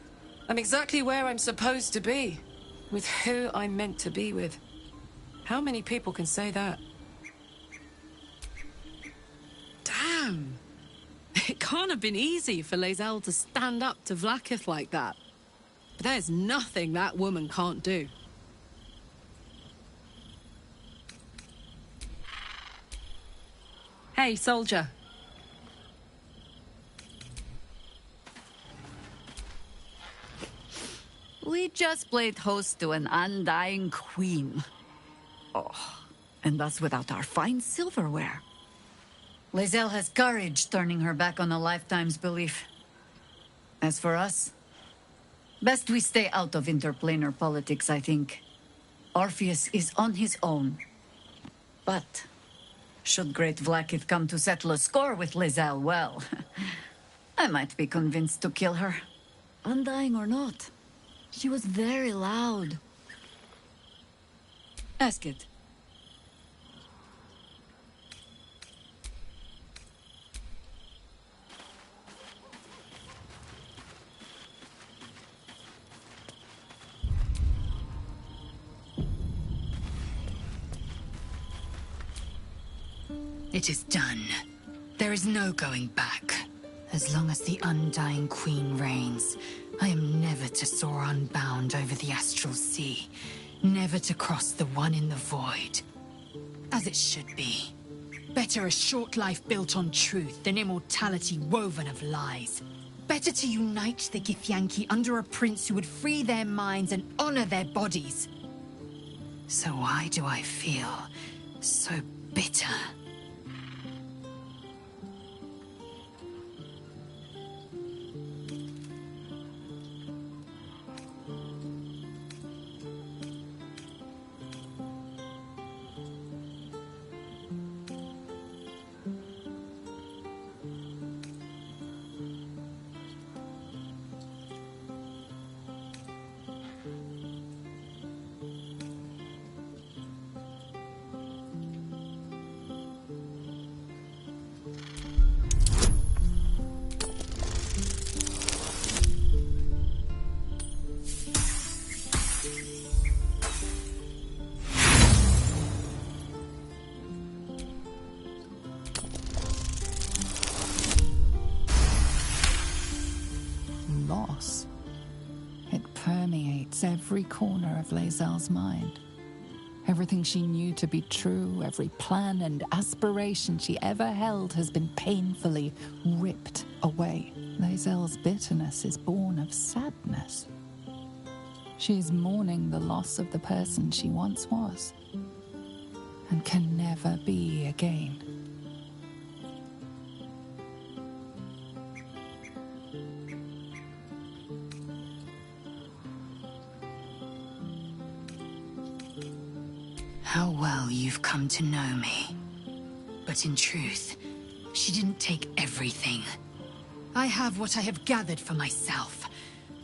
I'm exactly where I'm supposed to be, with who I'm meant to be with. How many people can say that? Damn! It can't have been easy for Lae'zel to stand up to Vlaakith like that. But there's nothing that woman can't do. Hey, soldier. We just played host to an undying queen. Oh, and that's without our fine silverware. Lae'zel has courage turning her back on a lifetime's belief. As for us, best we stay out of interplanar politics, I think. Orpheus is on his own. But should Great Vlaakith come to settle a score with Lae'zel, well, I might be convinced to kill her. Undying or not. She was very loud. Ask it. It is done. There is no going back. As long as the Undying Queen reigns, I am never to soar unbound over the astral sea. Never to cross the one in the void. As it should be. Better a short life built on truth than immortality woven of lies. Better to unite the Githyanki under a prince who would free their minds and honor their bodies. So why do I feel so bitter? Loss. It permeates every corner of Lae'zel's mind. Everything she knew to be true, every plan and aspiration she ever held has been painfully ripped away. Lae'zel's bitterness is born of sadness. She is mourning the loss of the person she once was, and can never be again. How well you've come to know me. But in truth, she didn't take everything. I have what I have gathered for myself.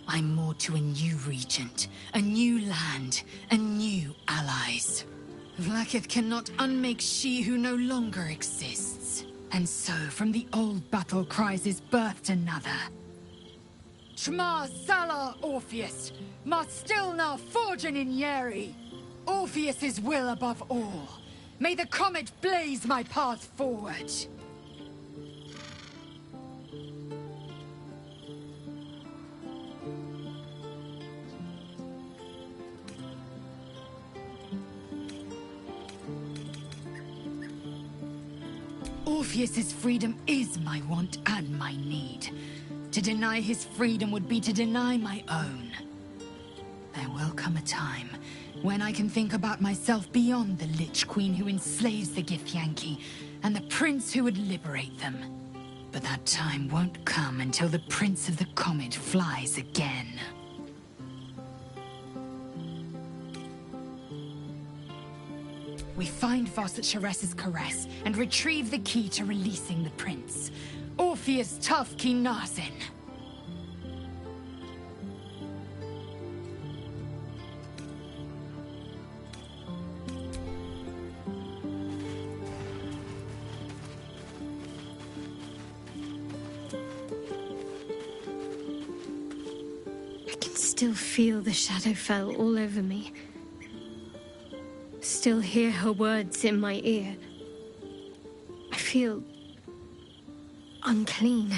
I'm moored to a new regent, a new land, and new allies. Vlaakith cannot unmake she who no longer exists. And so, from the old battle cries is birthed another. Shma Salar Orpheus, Ma Stilna Forgin in Yeri. Orpheus's will above all. May the comet blaze my path forward. Orpheus's freedom is my want and my need. To deny his freedom would be to deny my own. There will come a time when I can think about myself beyond the Lich Queen who enslaves the Githyanki and the prince who would liberate them. But that time won't come until the Prince of the Comet flies again. We find Voss at Sharess's caress and retrieve the key to releasing the prince. Orpheus Tough Kinazin. still feel the Shadowfell all over me. Still hear her words in my ear. I feel unclean.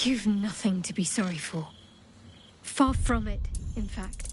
You've nothing to be sorry for. Far from it, in fact.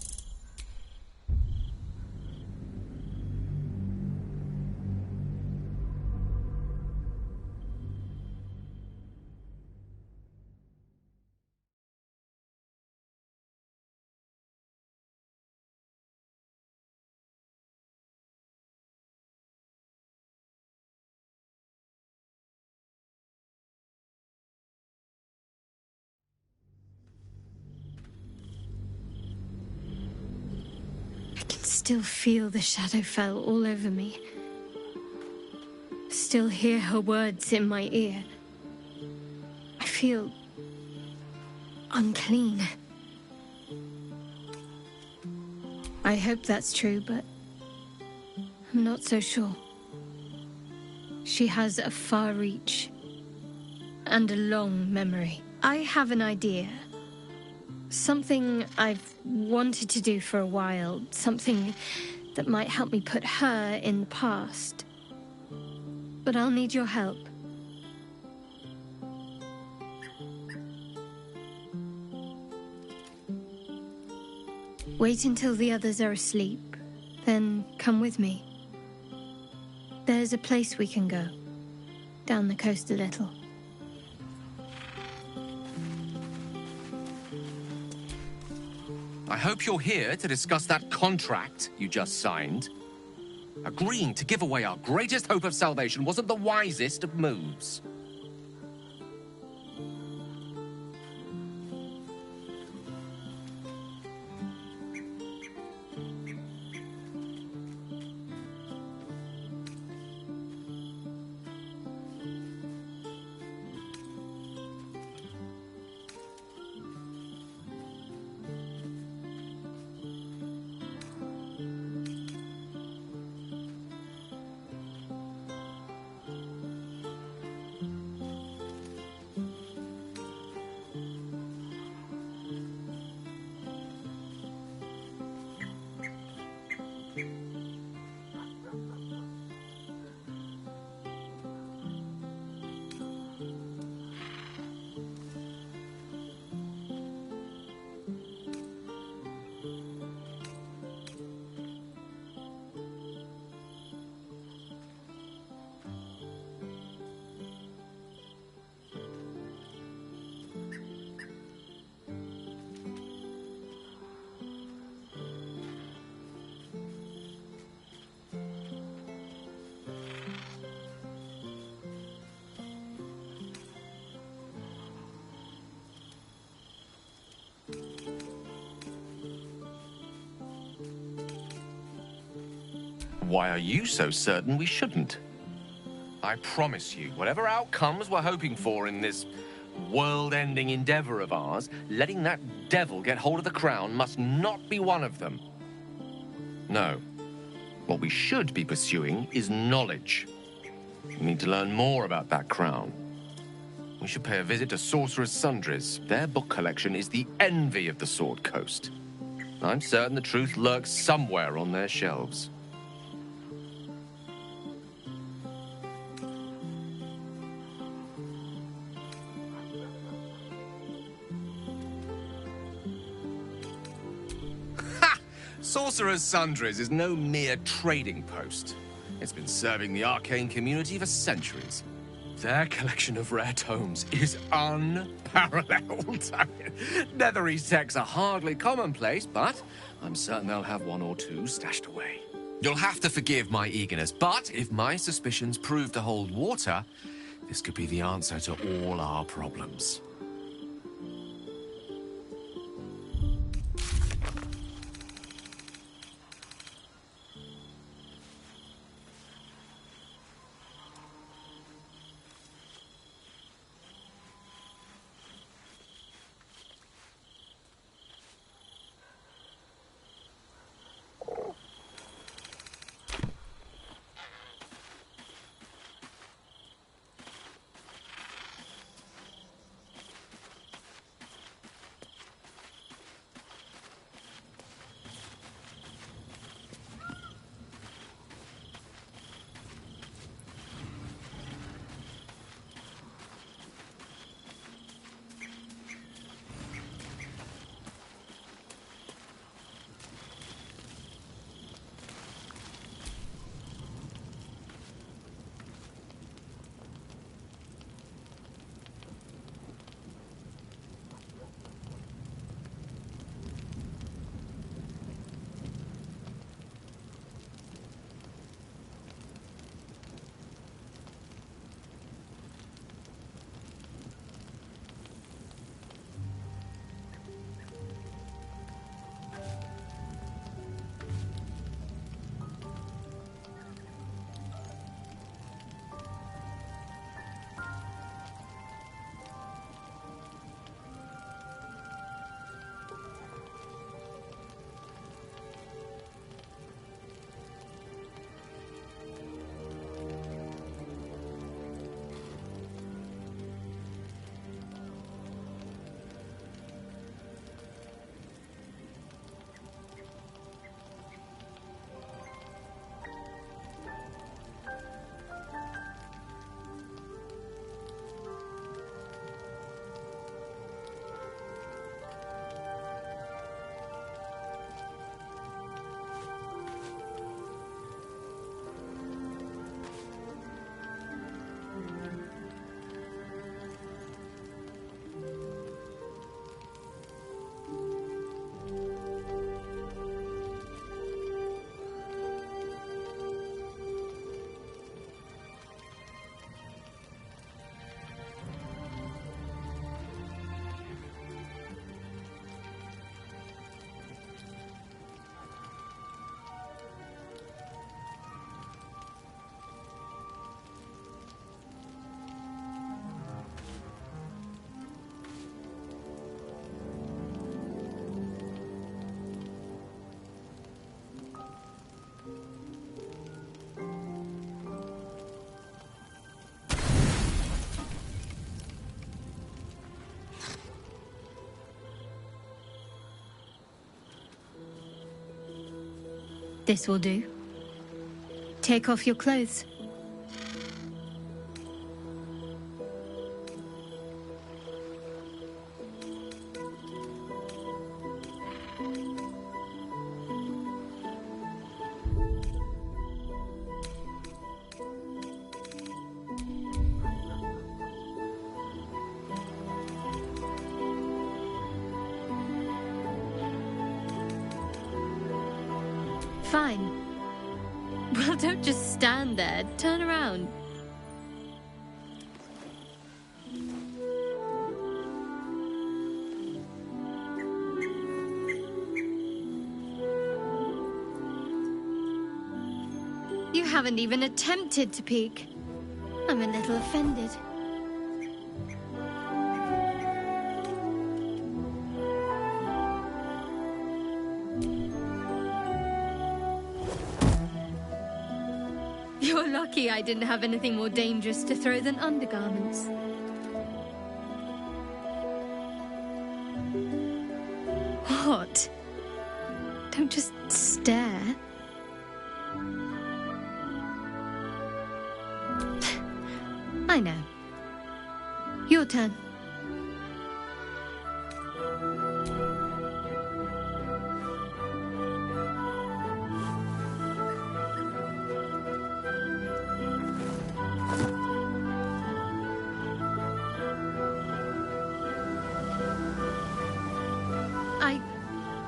Still feel the Shadowfell all over me. Still hear her words in my ear. I feel unclean. I hope that's true, but I'm not so sure. She has a far reach and a long memory. I have an idea. Something I've wanted to do for a while. Something that might help me put her in the past. But I'll need your help. Wait until the others are asleep, then come with me. There's a place we can go. Down the coast a little. I hope you're here to discuss that contract you just signed. Agreeing to give away our greatest hope of salvation wasn't the wisest of moves. Why are you so certain we shouldn't? I promise you, whatever outcomes we're hoping for in this world-ending endeavor of ours, letting that devil get hold of the crown must not be one of them. No. What we should be pursuing is knowledge. We need to learn more about that crown. We should pay a visit to Sorcerer's Sundries. Their book collection is the envy of the Sword Coast. I'm certain the truth lurks somewhere on their shelves. Sorcerer's Sundries is no mere trading post. It's been serving the arcane community for centuries. Their collection of rare tomes is unparalleled. I mean, Netherese texts are hardly commonplace, but I'm certain they'll have one or two stashed away. You'll have to forgive my eagerness, but if my suspicions prove to hold water, this could be the answer to all our problems. This will do. Take off your clothes. Fine. Well, don't just stand there. Turn around. You haven't even attempted to peek. I'm a little offended. You're lucky I didn't have anything more dangerous to throw than undergarments. What? Don't just stare. I know. Your turn.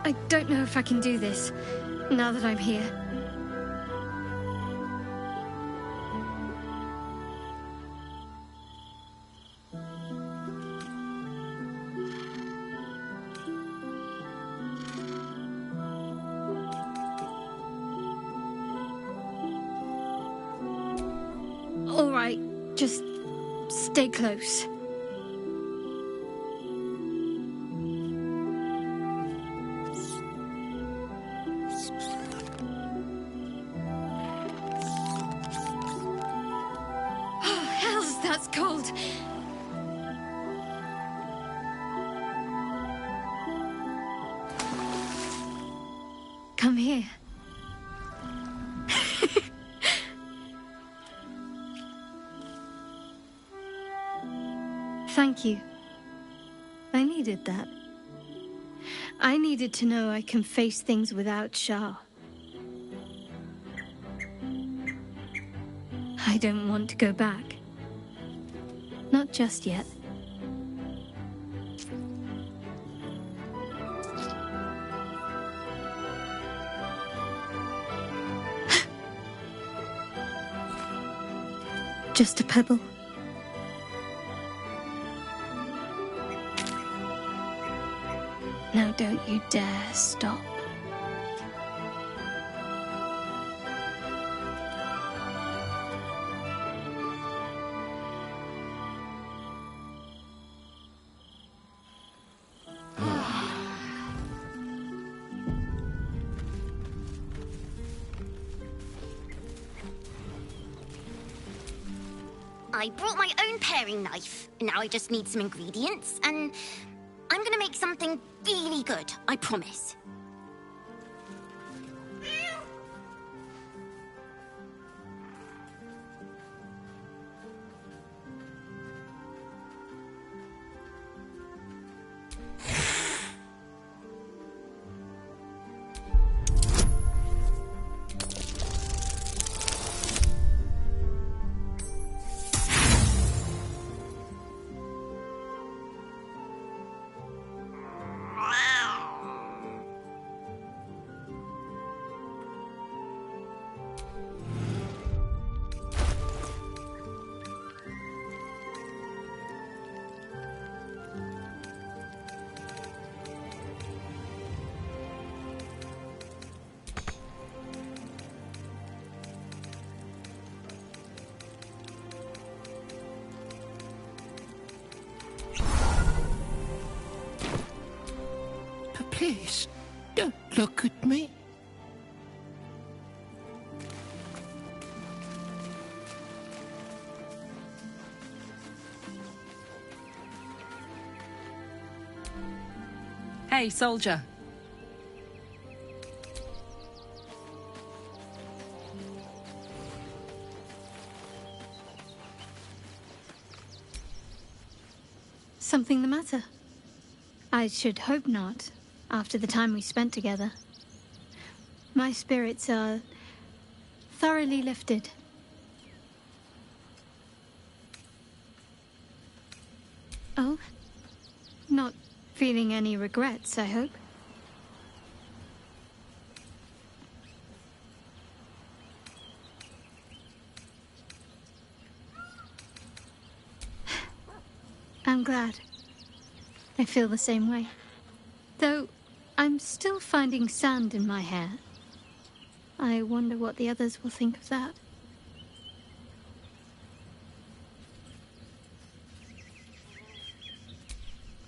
I don't know if I can do this, now that I'm here. All right, just stay close. That's cold. Come here. Thank you. I needed that. I needed to know I can face things without Shah. I don't want to go back. Not just yet. Just a pebble. Now don't you dare stop. I brought my own paring knife. Now I just need some ingredients, and I'm gonna make something really good, I promise. Please, don't look at me. Hey, soldier. something the matter? I should hope not, after the time we spent together. My spirits are thoroughly lifted. Oh? Not feeling any regrets, I hope? I'm glad. I feel the same way. Though I'm still finding sand in my hair. I wonder what the others will think of that.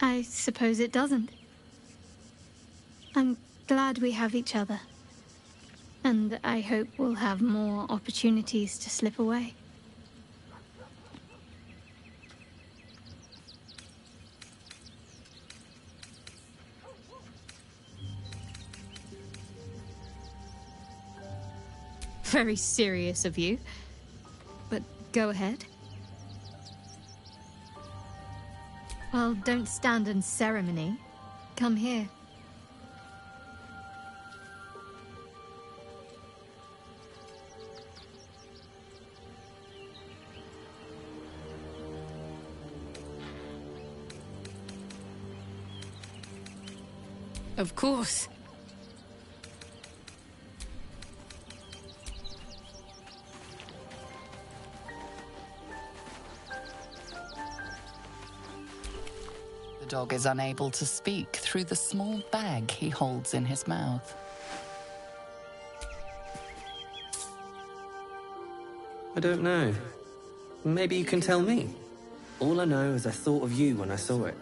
I suppose it doesn't. I'm glad we have each other. And I hope we'll have more opportunities to slip away. Very serious of you. But go ahead. Well, don't stand in ceremony. Come here. Of course. The dog is unable to speak through the small bag he holds in his mouth. I don't know. Maybe you can tell me. All I know is I thought of you when I saw it.